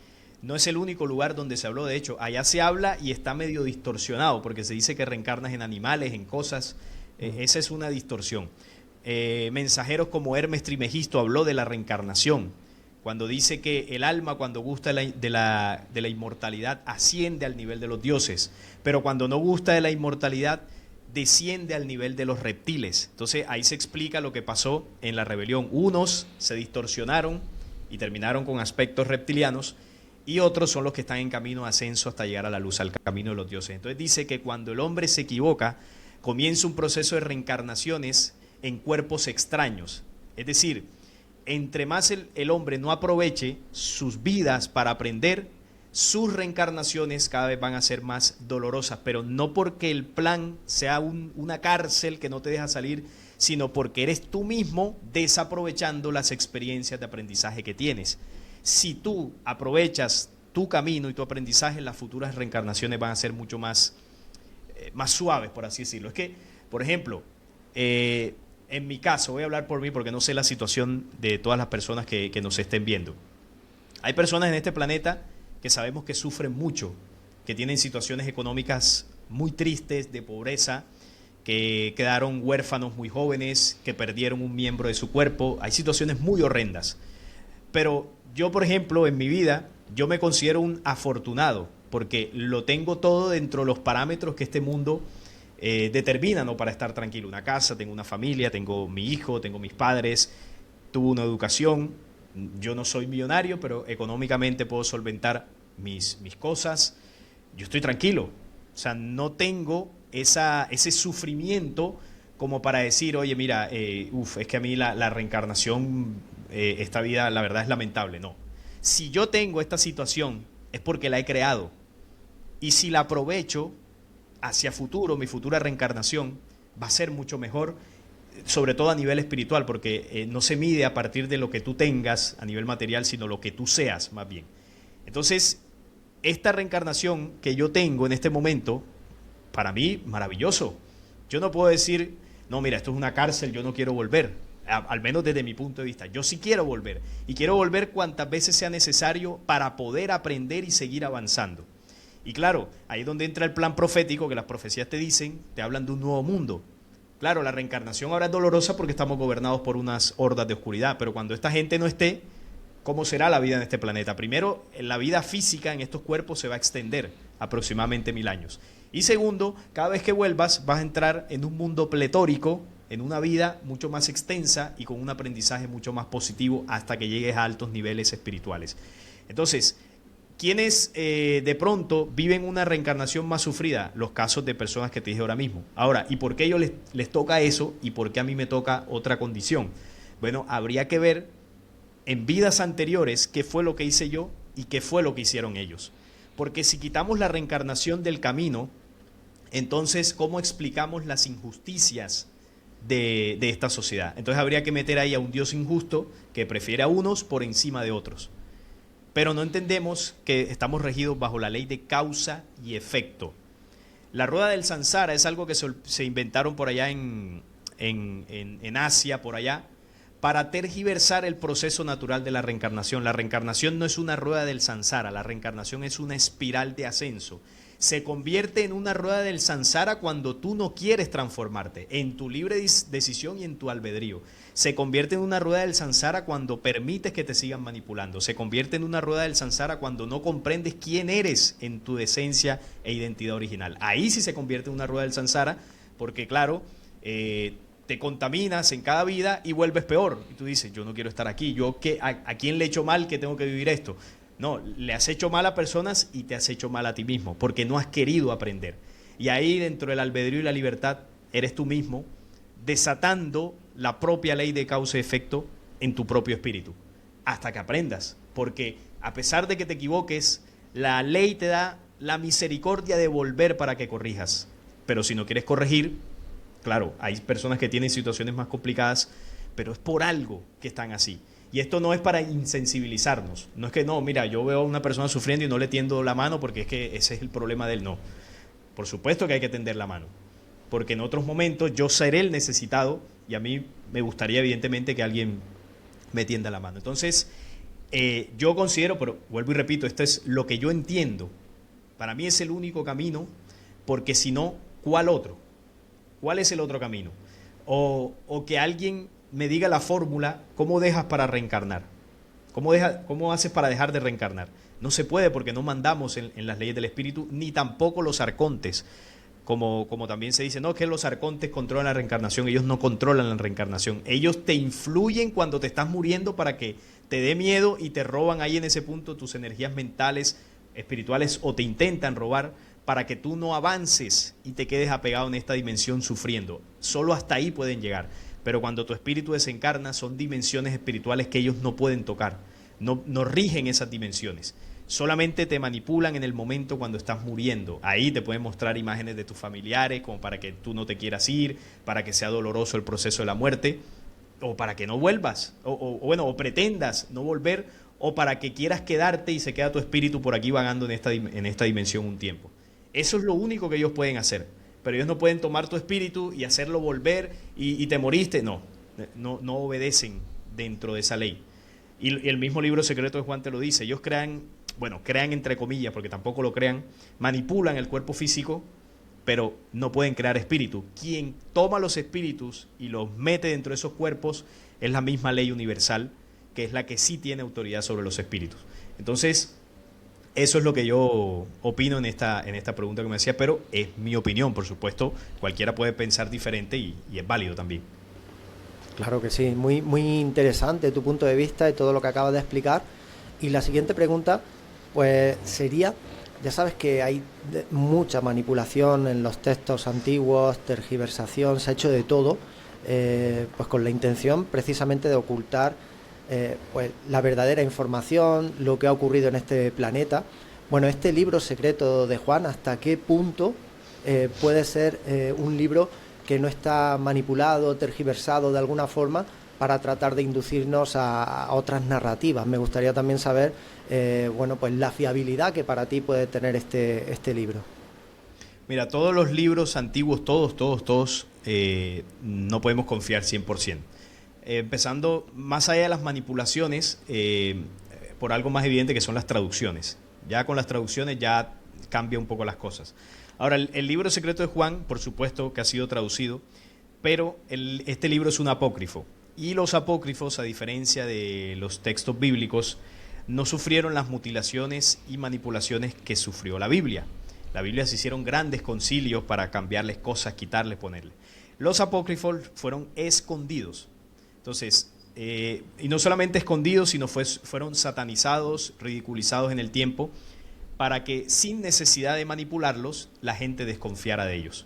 no es el único lugar donde se habló. De hecho, allá se habla y está medio distorsionado, porque se dice que reencarnas en animales, en cosas. Esa es una distorsión. Mensajeros como Hermes Trismegisto habló de la reencarnación, cuando dice que el alma, cuando gusta de la inmortalidad, asciende al nivel de los dioses, pero cuando no gusta de la inmortalidad, desciende al nivel de los reptiles. Entonces ahí se explica lo que pasó en la rebelión. Unos se distorsionaron y terminaron con aspectos reptilianos, y otros son los que están en camino de ascenso hasta llegar a la luz, al camino de los dioses. Entonces dice que cuando el hombre se equivoca, comienza un proceso de reencarnaciones en cuerpos extraños. Es decir, entre más el hombre no aproveche sus vidas para aprender, sus reencarnaciones cada vez van a ser más dolorosas, pero no porque el plan sea una cárcel que no te deja salir, sino porque eres tú mismo desaprovechando las experiencias de aprendizaje que tienes. Si tú aprovechas tu camino y tu aprendizaje, las futuras reencarnaciones van a ser mucho más suaves, por así decirlo. Es que, por ejemplo, en mi caso, voy a hablar por mí porque no sé la situación de todas las personas que nos estén viendo. Hay personas en este planeta que sabemos que sufren mucho, que tienen situaciones económicas muy tristes de pobreza, que quedaron huérfanos muy jóvenes, que perdieron un miembro de su cuerpo. Hay situaciones muy horrendas. Pero yo, por ejemplo, en mi vida, yo me considero un afortunado, porque lo tengo todo dentro de los parámetros que este mundo determina, ¿no? Para estar tranquilo. Una casa, tengo una familia, tengo mi hijo, tengo mis padres, tuve una educación. Yo no soy millonario, pero económicamente puedo solventar mis cosas. Yo estoy tranquilo. O sea, no tengo ese sufrimiento como para decir, oye, mira, es que a mí la reencarnación, esta vida, la verdad es lamentable. No. Si yo tengo esta situación, es porque la he creado. Y si la aprovecho hacia futuro, mi futura reencarnación va a ser mucho mejor, sobre todo a nivel espiritual, porque no se mide a partir de lo que tú tengas a nivel material, sino lo que tú seas, más bien. Entonces, esta reencarnación que yo tengo en este momento, para mí, maravilloso. Yo no puedo decir, no, mira, esto es una cárcel, yo no quiero volver, al menos desde mi punto de vista. Yo sí quiero volver, y quiero volver cuantas veces sea necesario para poder aprender y seguir avanzando. Y claro, ahí es donde entra el plan profético, que las profecías te dicen, te hablan de un nuevo mundo. Claro, la reencarnación ahora es dolorosa porque estamos gobernados por unas hordas de oscuridad, pero cuando esta gente no esté, ¿cómo será la vida en este planeta? Primero, la vida física en estos cuerpos se va a extender aproximadamente 1000 años. Y segundo, cada vez que vuelvas vas a entrar en un mundo pletórico, en una vida mucho más extensa y con un aprendizaje mucho más positivo hasta que llegues a altos niveles espirituales. Entonces, ¿quiénes de pronto viven una reencarnación más sufrida? Los casos de personas que te dije ahora mismo. Ahora, ¿y por qué a ellos les toca eso y por qué a mí me toca otra condición? Bueno, habría que ver en vidas anteriores qué fue lo que hice yo y qué fue lo que hicieron ellos. Porque si quitamos la reencarnación del camino, entonces, ¿cómo explicamos las injusticias de esta sociedad? Entonces habría que meter ahí a un Dios injusto que prefiere a unos por encima de otros. Pero no entendemos que estamos regidos bajo la ley de causa y efecto. La rueda del samsara es algo que se inventaron por allá en Asia, por allá, para tergiversar el proceso natural de la reencarnación. La reencarnación no es una rueda del samsara, la reencarnación es una espiral de ascenso. Se convierte en una rueda del samsara cuando tú no quieres transformarte, en tu libre decisión y en tu albedrío. Se convierte en una rueda del samsara cuando permites que te sigan manipulando. Se convierte en una rueda del samsara cuando no comprendes quién eres en tu esencia e identidad original. Ahí sí se convierte en una rueda del samsara porque, claro, te contaminas en cada vida y vuelves peor. Y tú dices, yo no quiero estar aquí. ¿A quién le he hecho mal que tengo que vivir esto? No, le has hecho mal a personas y te has hecho mal a ti mismo porque no has querido aprender. Y ahí dentro del albedrío y la libertad eres tú mismo desatando la propia ley de causa y efecto en tu propio espíritu hasta que aprendas. Porque a pesar de que te equivoques, la ley te da la misericordia de volver para que corrijas. Pero si no quieres corregir, claro, hay personas que tienen situaciones más complicadas, pero es por algo que están así. Y esto no es para insensibilizarnos. No es que no, mira, yo veo a una persona sufriendo y no le tiendo la mano porque es que ese es el problema del no. Por supuesto que hay que tender la mano. Porque en otros momentos yo seré el necesitado y a mí me gustaría evidentemente que alguien me tienda la mano. Entonces, yo considero, pero vuelvo y repito, esto es lo que yo entiendo. Para mí es el único camino, porque si no, ¿cuál otro? ¿Cuál es el otro camino? O que alguien me diga la fórmula, ¿cómo dejas para reencarnar? ¿Cómo haces para dejar de reencarnar? No se puede porque no mandamos en las leyes del espíritu, ni tampoco los arcontes. Como también se dice, no, que los arcontes controlan la reencarnación. Ellos no controlan la reencarnación. Ellos te influyen cuando te estás muriendo para que te dé miedo y te roban ahí en ese punto tus energías mentales, espirituales, o te intentan robar para que tú no avances y te quedes apegado en esta dimensión sufriendo. Solo hasta ahí pueden llegar. Pero cuando tu espíritu desencarna, son dimensiones espirituales que ellos no pueden tocar. No rigen esas dimensiones. Solamente te manipulan en el momento cuando estás muriendo. Ahí te pueden mostrar imágenes de tus familiares como para que tú no te quieras ir, para que sea doloroso el proceso de la muerte, o para que no vuelvas, o pretendas no volver, o para que quieras quedarte y se queda tu espíritu por aquí vagando en esta dimensión un tiempo. Eso es lo único que ellos pueden hacer. Pero ellos no pueden tomar tu espíritu y hacerlo volver y te moriste. No obedecen dentro de esa ley. Y el mismo libro secreto de Juan te lo dice. Ellos crean entre comillas, porque tampoco lo crean, manipulan el cuerpo físico, pero no pueden crear espíritu. Quien toma los espíritus y los mete dentro de esos cuerpos es la misma ley universal, que es la que sí tiene autoridad sobre los espíritus. Entonces, eso es lo que yo opino en esta pregunta que me hacía, pero es mi opinión, por supuesto. Cualquiera puede pensar diferente y es válido también. Claro que sí, muy, muy interesante tu punto de vista y todo lo que acabas de explicar. Y la siguiente pregunta, pues sería, ya sabes que hay mucha manipulación en los textos antiguos, tergiversación, se ha hecho de todo, pues con la intención precisamente de ocultar pues la verdadera información, lo que ha ocurrido en este planeta. Bueno, este libro secreto de Juan, ¿hasta qué punto puede ser un libro que no está manipulado, tergiversado de alguna forma para tratar de inducirnos a otras narrativas? Me gustaría también saber, bueno, pues la fiabilidad que para ti puede tener este libro. Mira, todos los libros antiguos, todos, no podemos confiar 100%. Empezando más allá de las manipulaciones, por algo más evidente que son las traducciones. Ya con las traducciones ya cambia un poco las cosas. Ahora, el libro secreto de Juan, por supuesto que ha sido traducido, pero este libro es un apócrifo. Y los apócrifos, a diferencia de los textos bíblicos, no sufrieron las mutilaciones y manipulaciones que sufrió la Biblia. La Biblia se hicieron grandes concilios para cambiarles cosas, quitarles, ponerles. Los apócrifos fueron escondidos. Entonces, y no solamente escondidos, sino fueron satanizados, ridiculizados en el tiempo, para que sin necesidad de manipularlos, la gente desconfiara de ellos.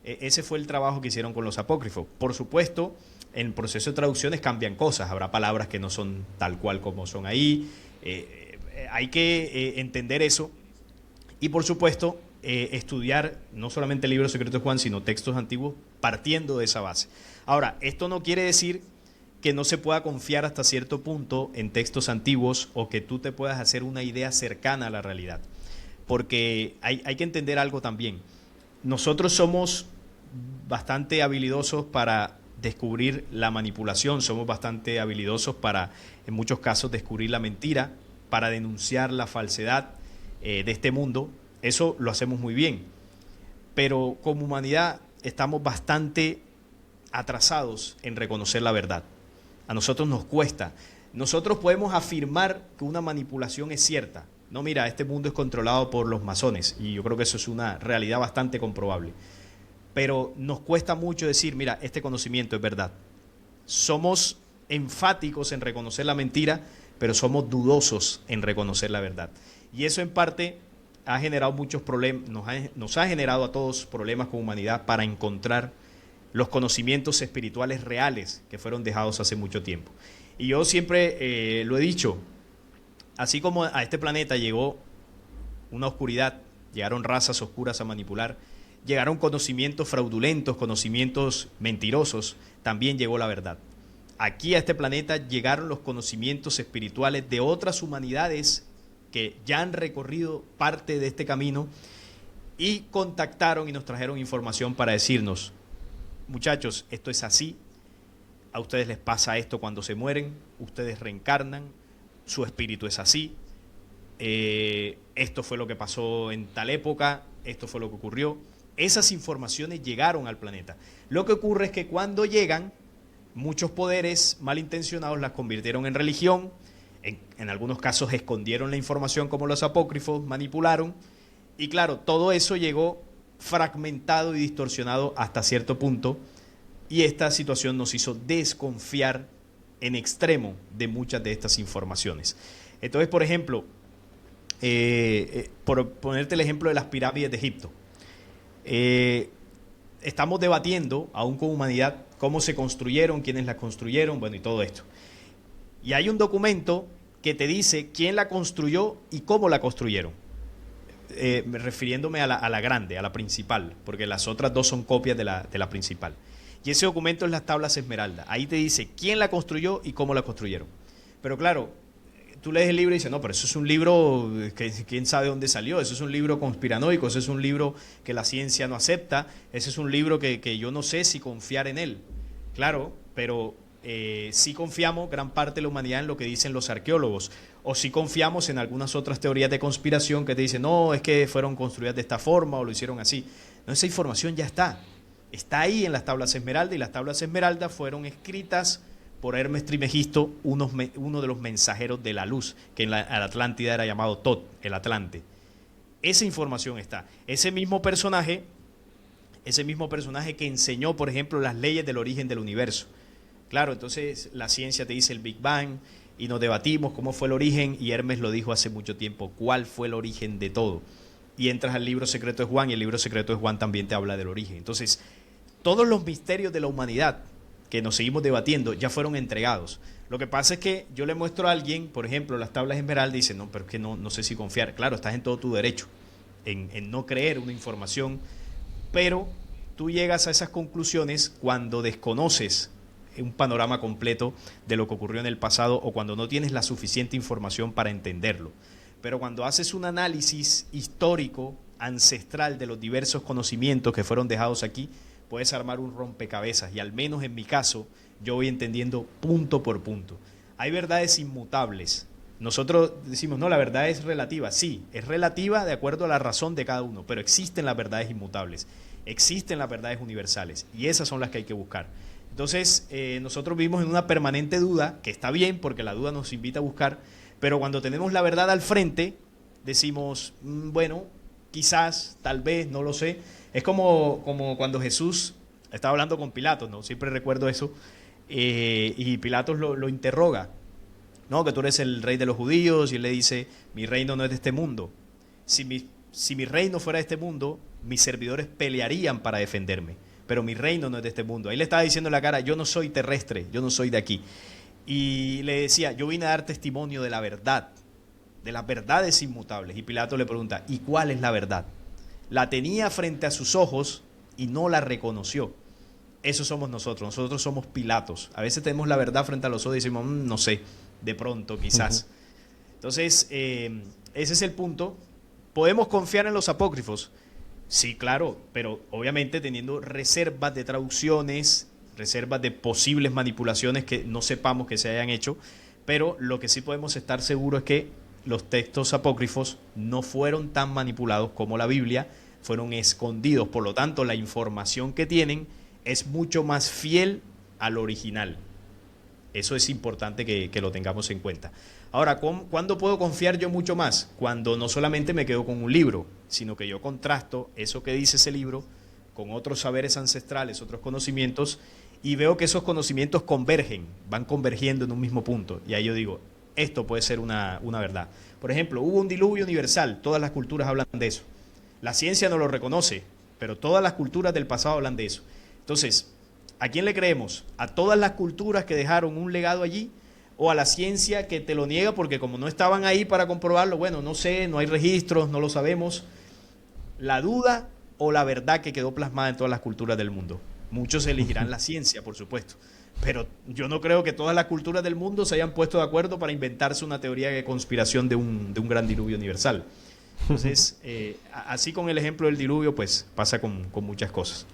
Ese fue el trabajo que hicieron con los apócrifos. Por supuesto, en el proceso de traducciones cambian cosas, habrá palabras que no son tal cual como son ahí, hay que entender eso y por supuesto estudiar no solamente el libro secreto de Juan, sino textos antiguos partiendo de esa base. Ahora, esto no quiere decir que no se pueda confiar hasta cierto punto en textos antiguos o que tú te puedas hacer una idea cercana a la realidad. Porque hay que entender algo también. Nosotros somos bastante habilidosos para descubrir la manipulación, somos bastante habilidosos para, en muchos casos, descubrir la mentira, para denunciar la falsedad de este mundo. Eso lo hacemos muy bien. Pero como humanidad estamos bastante atrasados en reconocer la verdad. A nosotros nos cuesta. Nosotros podemos afirmar que una manipulación es cierta. No, mira, este mundo es controlado por los masones y yo creo que eso es una realidad bastante comprobable. Pero nos cuesta mucho decir, mira, este conocimiento es verdad. Nos enfáticos en reconocer la mentira, pero somos dudosos en reconocer la verdad. Y eso en parte ha generado muchos problemas, nos ha generado a todos problemas como humanidad para encontrar los conocimientos espirituales reales que fueron dejados hace mucho tiempo. Y yo siempre lo he dicho, así como a este planeta llegó una oscuridad, llegaron razas oscuras a manipular, llegaron conocimientos fraudulentos, conocimientos mentirosos, también llegó la verdad. Aquí a este planeta llegaron los conocimientos espirituales de otras humanidades que ya han recorrido parte de este camino y contactaron y nos trajeron información para decirnos, muchachos, esto es así, a ustedes les pasa esto cuando se mueren, ustedes reencarnan, su espíritu es así, esto fue lo que pasó en tal época, esto fue lo que ocurrió. Esas informaciones llegaron al planeta. Lo que ocurre es que cuando llegan, muchos poderes malintencionados las convirtieron en religión, en algunos casos escondieron la información como los apócrifos, manipularon, y claro, todo eso llegó fragmentado y distorsionado hasta cierto punto, y esta situación nos hizo desconfiar en extremo de muchas de estas informaciones. Entonces, por ejemplo, por ponerte el ejemplo de las pirámides de Egipto, estamos debatiendo, aún con humanidad, cómo se construyeron, quiénes las construyeron, bueno, y todo esto. Y hay un documento que te dice quién la construyó y cómo la construyeron. Refiriéndome a la grande, a la principal, porque las otras dos son copias de la principal. Y ese documento es las tablas Esmeralda. Ahí te dice quién la construyó y cómo la construyeron. Pero claro, tú lees el libro y dices, no, pero eso es un libro que quién sabe dónde salió, eso es un libro conspiranoico, eso es un libro que la ciencia no acepta, ese es un libro que yo no sé si confiar en él. Claro, pero sí confiamos gran parte de la humanidad en lo que dicen los arqueólogos, o sí confiamos en algunas otras teorías de conspiración que te dicen, no, es que fueron construidas de esta forma o lo hicieron así. No, esa información ya está ahí en las tablas Esmeralda, y las tablas Esmeralda fueron escritas por Hermes Trismegisto, uno de los mensajeros de la luz, que en la Atlántida era llamado Tot, el Atlante. Esa información está. Ese mismo personaje que enseñó, por ejemplo, las leyes del origen del universo. Claro, entonces la ciencia te dice el Big Bang y nos debatimos cómo fue el origen, y Hermes lo dijo hace mucho tiempo, cuál fue el origen de todo. Y entras al libro secreto de Juan, y el libro secreto de Juan también te habla del origen. Entonces, todos los misterios de la humanidad que nos seguimos debatiendo ya fueron entregados. Lo que pasa es que yo le muestro a alguien, por ejemplo, las tablas Esmeralda, y dice, no, pero es que no sé si confiar. Claro, estás en todo tu derecho en no creer una información, pero tú llegas a esas conclusiones cuando desconoces un panorama completo de lo que ocurrió en el pasado, o cuando no tienes la suficiente información para entenderlo. Pero cuando haces un análisis histórico, ancestral, de los diversos conocimientos que fueron dejados aquí, puedes armar un rompecabezas, y al menos en mi caso, yo voy entendiendo punto por punto. Hay verdades inmutables. Nosotros decimos, no, la verdad es relativa. Sí, es relativa de acuerdo a la razón de cada uno, pero existen las verdades inmutables, existen las verdades universales, y esas son las que hay que buscar. Entonces, nosotros vivimos en una permanente duda, que está bien porque la duda nos invita a buscar, pero cuando tenemos la verdad al frente, decimos, bueno, quizás, tal vez, no lo sé. Es como cuando Jesús estaba hablando con Pilatos, ¿no? Siempre recuerdo eso, y Pilatos lo interroga, ¿no? Que tú eres el rey de los judíos, y él le dice, mi reino no es de este mundo. Si mi reino fuera de este mundo, mis servidores pelearían para defenderme, pero mi reino no es de este mundo. Ahí le estaba diciendo en la cara, yo no soy terrestre, yo no soy de aquí. Y le decía, yo vine a dar testimonio de la verdad, de las verdades inmutables. Y Pilato le pregunta, ¿y cuál es la verdad? La tenía frente a sus ojos y no la reconoció. Eso somos nosotros somos Pilatos. A veces tenemos la verdad frente a los ojos y decimos, no sé, de pronto, quizás. Entonces, ese es el punto. ¿Podemos confiar en los apócrifos? Sí, claro, pero obviamente teniendo reservas de traducciones, reservas de posibles manipulaciones que no sepamos que se hayan hecho, pero lo que sí podemos estar seguros es que los textos apócrifos no fueron tan manipulados como la Biblia, fueron escondidos, por lo tanto la información que tienen es mucho más fiel al original. Eso es importante que lo tengamos en cuenta. Ahora, ¿cuándo puedo confiar yo mucho más? Cuando no solamente me quedo con un libro, sino que yo contrasto eso que dice ese libro con otros saberes ancestrales, otros conocimientos, y veo que esos conocimientos convergen, van convergiendo en un mismo punto. Y ahí yo digo, esto puede ser una verdad. Por ejemplo, hubo un diluvio universal, todas las culturas hablan de eso. La ciencia no lo reconoce, pero todas las culturas del pasado hablan de eso. Entonces, ¿a quién le creemos? ¿A todas las culturas que dejaron un legado allí? ¿O a la ciencia que te lo niega porque como no estaban ahí para comprobarlo, bueno, no sé, no hay registros, no lo sabemos? ¿La duda o la verdad que quedó plasmada en todas las culturas del mundo? Muchos elegirán la ciencia, por supuesto, pero yo no creo que todas las culturas del mundo se hayan puesto de acuerdo para inventarse una teoría de conspiración de un gran diluvio universal. Entonces, así con el ejemplo del diluvio, pues pasa con muchas cosas.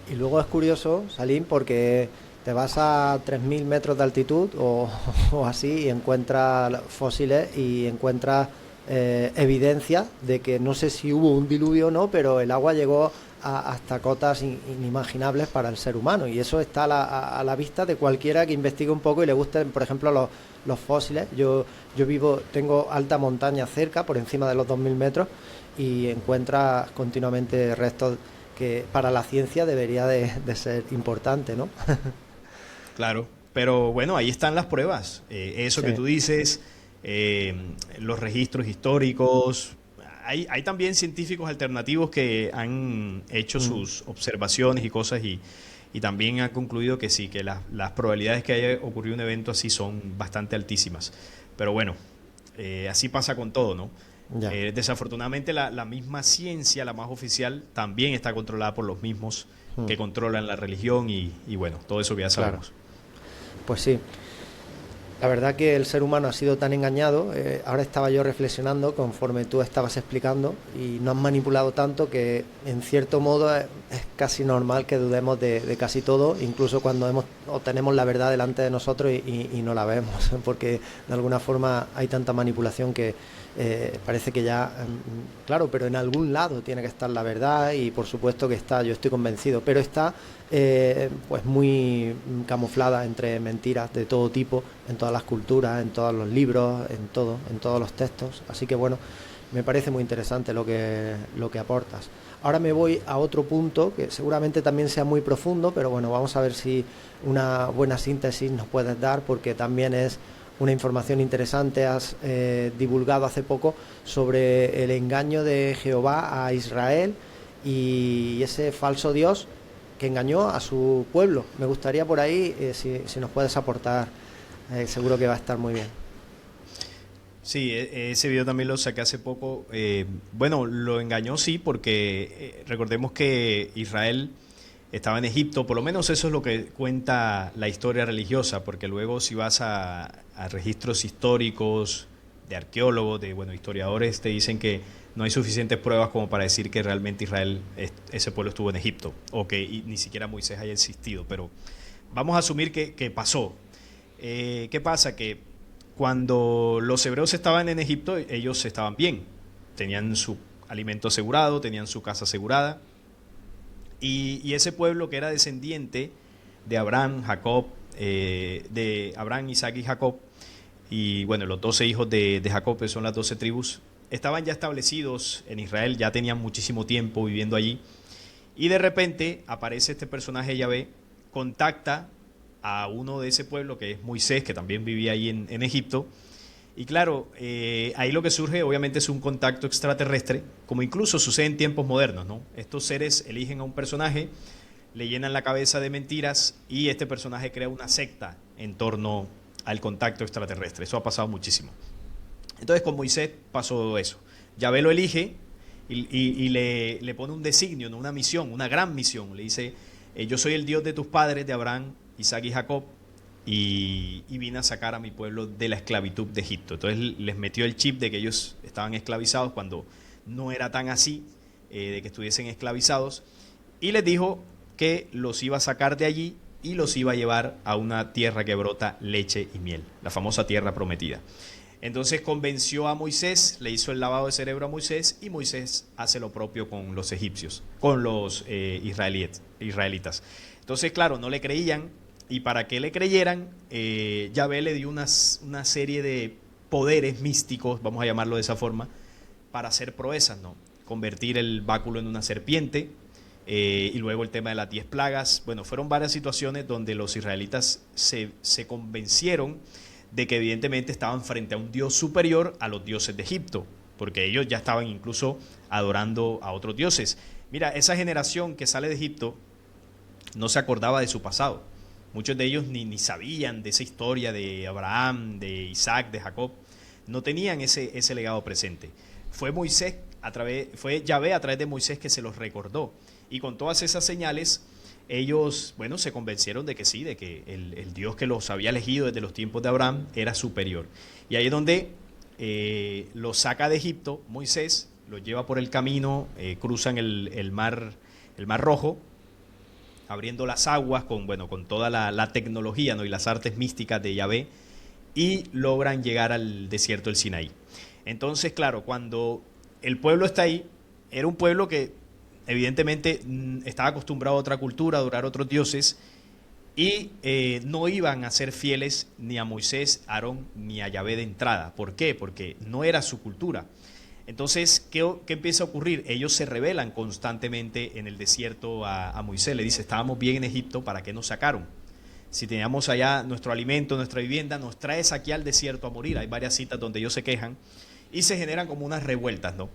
Y luego es curioso, Salim, porque te vas a 3.000 metros de altitud o así y encuentras fósiles y encuentras evidencia de que no sé si hubo un diluvio o no, pero el agua llegó hasta cotas inimaginables para el ser humano, y eso está a la vista de cualquiera que investigue un poco y le gusten, por ejemplo, los fósiles. Yo tengo alta montaña cerca, por encima de los 2.000 metros, y encuentras continuamente restos que para la ciencia debería de ser importante, ¿no? Claro, pero bueno, ahí están las pruebas. Eso sí, que tú dices, los registros históricos. Hay también científicos alternativos que han hecho sus observaciones y cosas, y también han concluido que sí, que las probabilidades que haya ocurrido un evento así son bastante altísimas. Pero bueno, así pasa con todo, ¿no? Desafortunadamente la misma ciencia, la más oficial, también está controlada por los mismos que controlan la religión y bueno, todo eso que ya sabemos. Claro. Pues sí. La verdad que el ser humano ha sido tan engañado, ahora estaba yo reflexionando conforme tú estabas explicando y nos han manipulado tanto que en cierto modo es casi normal que dudemos de casi todo, incluso cuando o tenemos la verdad delante de nosotros y no la vemos, porque de alguna forma hay tanta manipulación que parece que ya, claro, pero en algún lado tiene que estar la verdad y por supuesto que está, yo estoy convencido, pero está pues muy camuflada entre mentiras de todo tipo, en todas las culturas, en todos los libros, en todo, en todos los textos. Así que bueno, me parece muy interesante lo que aportas. Ahora me voy a otro punto que seguramente también sea muy profundo, pero bueno, vamos a ver si una buena síntesis nos puedes dar, porque también es una información interesante. Has divulgado hace poco sobre el engaño de Jehová a Israel y ese falso Dios que engañó a su pueblo. Me gustaría por ahí, si nos puedes aportar, seguro que va a estar muy bien. Sí, ese video también lo saqué hace poco. Bueno, lo engañó sí, porque recordemos que Israel estaba en Egipto, por lo menos eso es lo que cuenta la historia religiosa, porque luego si vas a registros históricos de arqueólogos, de bueno, historiadores, te dicen que no hay suficientes pruebas como para decir que realmente Israel, ese pueblo estuvo en Egipto, o que ni siquiera Moisés haya existido, pero vamos a asumir que pasó. ¿Qué pasa? Que cuando los hebreos estaban en Egipto, ellos estaban bien, tenían su alimento asegurado, tenían su casa asegurada, y ese pueblo que era descendiente de Abraham, Jacob, de Abraham, Isaac y Jacob, y bueno, los 12 hijos de Jacob, que son las 12 tribus, estaban ya establecidos en Israel, ya tenían muchísimo tiempo viviendo allí, y de repente aparece este personaje Yahvé, contacta a uno de ese pueblo que es Moisés, que también vivía ahí en Egipto, y claro, ahí lo que surge obviamente es un contacto extraterrestre, como incluso sucede en tiempos modernos, ¿no? Estos seres eligen a un personaje, le llenan la cabeza de mentiras y este personaje crea una secta en torno al contacto extraterrestre. Eso ha pasado muchísimo. Entonces con Moisés pasó eso. Yahvé lo elige y le pone un designio, ¿no? Una misión, una gran misión. Le dice, yo soy el Dios de tus padres, de Abraham, Isaac y Jacob, y vine a sacar a mi pueblo de la esclavitud de Egipto. Entonces les metió el chip de que ellos estaban esclavizados cuando no era tan así, de que estuviesen esclavizados, y les dijo que los iba a sacar de allí y los iba a llevar a una tierra que brota leche y miel, la famosa tierra prometida. Entonces convenció a Moisés, le hizo el lavado de cerebro a Moisés y Moisés hace lo propio con los egipcios, con los israelitas. Entonces, claro, no le creían y para que le creyeran, Yahvé le dio una serie de poderes místicos, vamos a llamarlo de esa forma, para hacer proezas, ¿no? Convertir el báculo en una serpiente, y luego el tema de las 10 plagas. Bueno, fueron varias situaciones donde los israelitas se convencieron de que evidentemente estaban frente a un Dios superior a los dioses de Egipto, porque ellos ya estaban incluso adorando a otros dioses. Mira, esa generación que sale de Egipto no se acordaba de su pasado. Muchos de ellos ni sabían de esa historia de Abraham, de Isaac, de Jacob. No tenían ese legado presente. Fue Yahvé a través de Moisés que se los recordó. Y con todas esas señales, ellos, bueno, se convencieron de que sí, de que el Dios que los había elegido desde los tiempos de Abraham era superior. Y ahí es donde los saca de Egipto Moisés, los lleva por el camino, cruzan el mar Rojo, abriendo las aguas con toda la tecnología, ¿no? Y las artes místicas de Yahvé, y logran llegar al desierto del Sinaí. Entonces, claro, cuando el pueblo está ahí, era un pueblo que evidentemente estaba acostumbrado a otra cultura, a adorar a otros dioses, y no iban a ser fieles ni a Moisés, Aarón, ni a Yahvé de entrada. ¿Por qué? Porque no era su cultura. Entonces, ¿qué empieza a ocurrir? Ellos se rebelan constantemente en el desierto a Moisés. Le dice, estábamos bien en Egipto, ¿para qué nos sacaron? Si teníamos allá nuestro alimento, nuestra vivienda, nos traes aquí al desierto a morir. Hay varias citas donde ellos se quejan y se generan como unas revueltas, ¿no?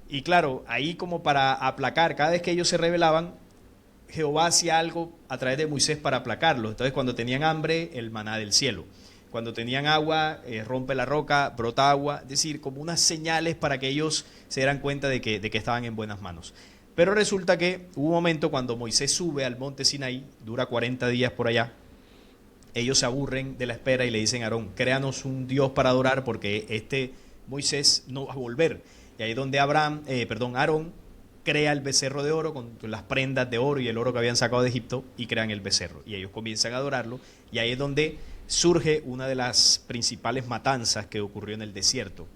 Y claro, ahí como para aplacar, cada vez que ellos se rebelaban, Jehová hacía algo a través de Moisés para aplacarlos. Entonces, cuando tenían hambre, el maná del cielo. Cuando tenían agua, rompe la roca, brota agua, es decir, como unas señales para que ellos se dieran cuenta de que estaban en buenas manos. Pero resulta que hubo un momento cuando Moisés sube al monte Sinaí, dura 40 días por allá, ellos se aburren de la espera y le dicen a Aarón, créanos un Dios para adorar porque este Moisés no va a volver. Y ahí es donde Aarón crea el becerro de oro con las prendas de oro y el oro que habían sacado de Egipto y crean el becerro. Y ellos comienzan a adorarlo y ahí es donde surge una de las principales matanzas que ocurrió en el desierto.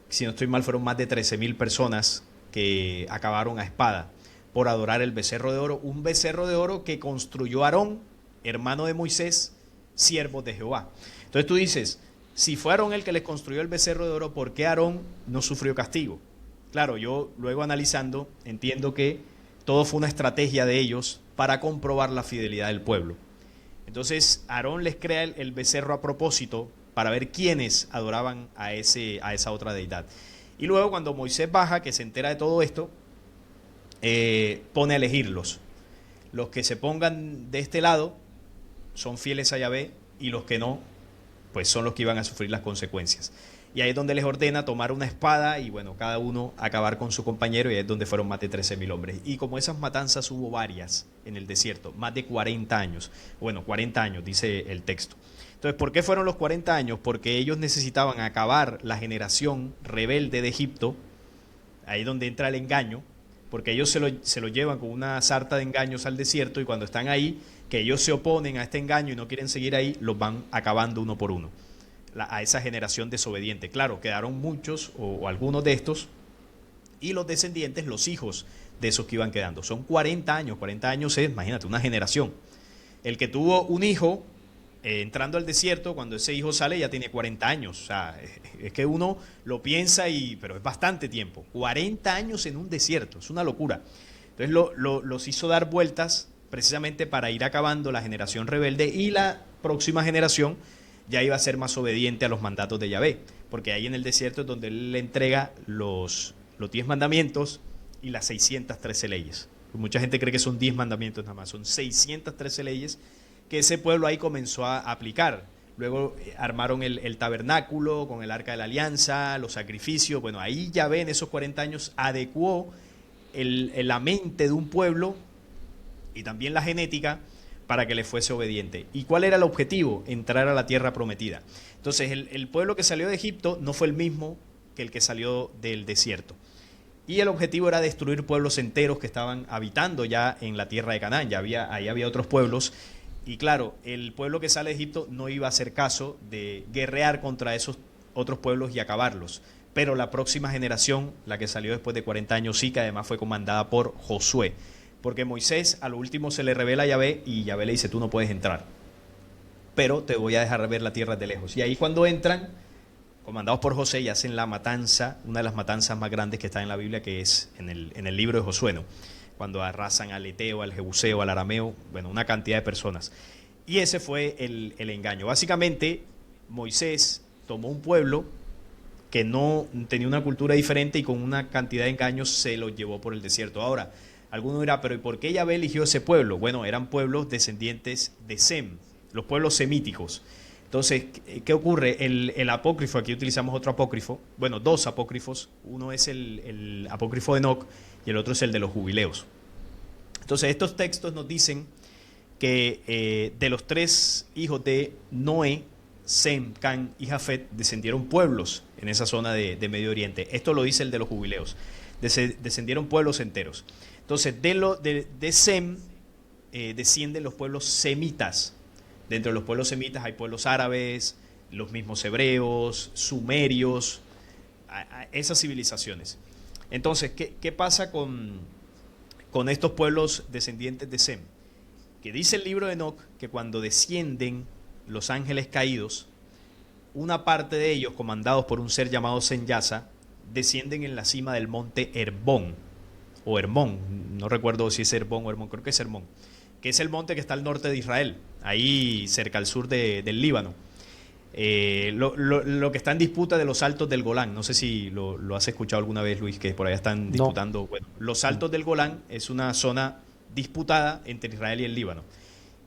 Si no estoy mal, fueron más de 13,000 personas que acabaron a espada por adorar el becerro de oro, un becerro de oro que construyó Aarón, hermano de Moisés, siervo de Jehová. Entonces tú dices, si fue Aarón el que les construyó el becerro de oro, ¿por qué Aarón no sufrió castigo? Claro, yo luego analizando entiendo que todo fue una estrategia de ellos para comprobar la fidelidad del pueblo. Entonces Aarón les crea el becerro a propósito para ver quiénes adoraban a esa otra deidad. Y luego cuando Moisés baja, que se entera de todo esto, pone a elegirlos. Los que se pongan de este lado son fieles a Yahvé y los que no, pues son los que iban a sufrir las consecuencias. Y ahí es donde les ordena tomar una espada y bueno, cada uno acabar con su compañero, y ahí es donde fueron más de 13,000 hombres. Y como esas matanzas hubo varias en el desierto, más de 40 años, bueno, 40 años dice el texto. Entonces, ¿por qué fueron los 40 años? Porque ellos necesitaban acabar la generación rebelde de Egipto, ahí es donde entra el engaño, porque ellos se lo llevan con una sarta de engaños al desierto y cuando están ahí, que ellos se oponen a este engaño y no quieren seguir ahí, los van acabando uno por uno, a esa generación desobediente. Claro, quedaron muchos o algunos de estos y los descendientes, los hijos de esos que iban quedando. Son 40 años es, imagínate, una generación. El que tuvo un hijo entrando al desierto, cuando ese hijo sale ya tiene 40 años. O sea, es que uno lo piensa, pero es bastante tiempo. 40 años en un desierto, es una locura. Entonces los hizo dar vueltas precisamente para ir acabando la generación rebelde y la próxima generación ya iba a ser más obediente a los mandatos de Yahvé, porque ahí en el desierto es donde él le entrega los 10 mandamientos y las 613 leyes. Mucha gente cree que son 10 mandamientos nada más, son 613 leyes que ese pueblo ahí comenzó a aplicar. Luego armaron el tabernáculo con el arca de la alianza, los sacrificios. Bueno, ahí Yahvé en esos 40 años adecuó la mente de un pueblo y también la genética para que le fuese obediente. ¿Y cuál era el objetivo? Entrar a la tierra prometida. Entonces el pueblo que salió de Egipto no fue el mismo que el que salió del desierto. Y el objetivo era destruir pueblos enteros que estaban habitando ya en la tierra de Canaán. Ahí había otros pueblos. Y claro, el pueblo que sale de Egipto no iba a hacer caso de guerrear contra esos otros pueblos y acabarlos. Pero la próxima generación, la que salió después de 40 años, sí, que además fue comandada por Josué. Porque Moisés a lo último se le revela a Yahvé y Yahvé le dice, tú no puedes entrar, pero te voy a dejar ver la tierra de lejos. Y ahí cuando entran, comandados por José, y hacen la matanza, una de las matanzas más grandes que está en la Biblia, que es en el libro de Josué, ¿no? Cuando arrasan al eteo, al jebuseo, al arameo, bueno, una cantidad de personas. Y ese fue el engaño. Básicamente, Moisés tomó un pueblo que no tenía una cultura diferente y con una cantidad de engaños se lo llevó por el desierto. Ahora, alguno dirá, pero ¿y por qué Yahvé eligió ese pueblo? Bueno, eran pueblos descendientes de Sem, los pueblos semíticos. Entonces, ¿qué ocurre? El apócrifo, aquí utilizamos otro apócrifo, bueno, dos apócrifos, uno es el apócrifo de Enoc y el otro es el de los jubileos. Entonces, estos textos nos dicen que de los 3 hijos de Noé, Sem, Can y Jafet, descendieron pueblos en esa zona de Medio Oriente. Esto lo dice el de los jubileos. Descendieron pueblos enteros. Entonces, de Sem descienden los pueblos semitas. Dentro de los pueblos semitas hay pueblos árabes, los mismos hebreos, sumerios, esas civilizaciones. Entonces, ¿qué pasa con estos pueblos descendientes de Sem? Que dice el libro de Enoc que cuando descienden los ángeles caídos, una parte de ellos, comandados por un ser llamado Senyasa, descienden en la cima del monte Herbón, o Hermón, no recuerdo si es Herbón o Hermón, creo que es Hermón, que es el monte que está al norte de Israel, ahí cerca al sur del Líbano. Lo que está en disputa de los Altos del Golán, no sé si lo has escuchado alguna vez, Luis, que por allá están disputando. No. Bueno, los Altos del Golán es una zona disputada entre Israel y el Líbano.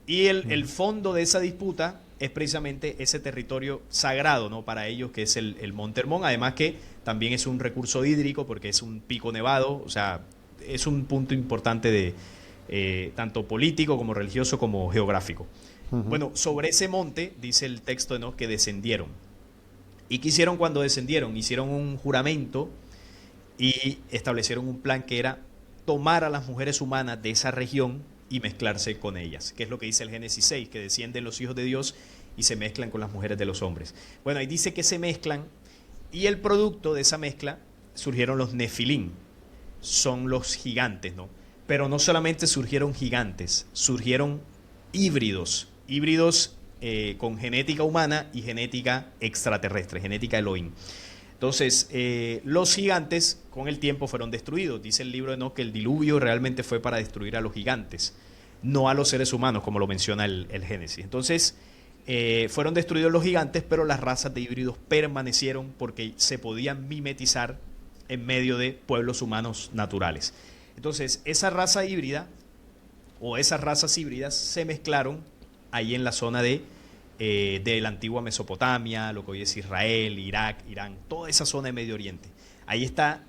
Y el fondo de esa disputa es precisamente ese territorio sagrado, ¿no?, para ellos, que es el Monte Hermón, además que también es un recurso hídrico porque es un pico nevado, o sea, es un punto importante de tanto político como religioso como geográfico. Ujú. Bueno, sobre ese monte, dice el texto de Enoch, que descendieron. ¿Y qué hicieron cuando descendieron? Hicieron un juramento y establecieron un plan que era tomar a las mujeres humanas de esa región y mezclarse con ellas, que es lo que dice el Génesis 6, que descienden los hijos de Dios y se mezclan con las mujeres de los hombres. Bueno, ahí dice que se mezclan y el producto de esa mezcla surgieron los Nefilim, son los gigantes, ¿no? Pero no solamente surgieron gigantes, surgieron híbridos con genética humana y genética extraterrestre, genética Elohim. Entonces, los gigantes con el tiempo fueron destruidos. Dice el libro de Enoch que el diluvio realmente fue para destruir a los gigantes, no a los seres humanos, como lo menciona el Génesis. Entonces, fueron destruidos los gigantes, pero las razas de híbridos permanecieron porque se podían mimetizar en medio de pueblos humanos naturales. Entonces, esa raza híbrida o esas razas híbridas se mezclaron ahí en la zona de la antigua Mesopotamia, lo que hoy es Israel, Irak, Irán, toda esa zona de Medio Oriente. Ahí está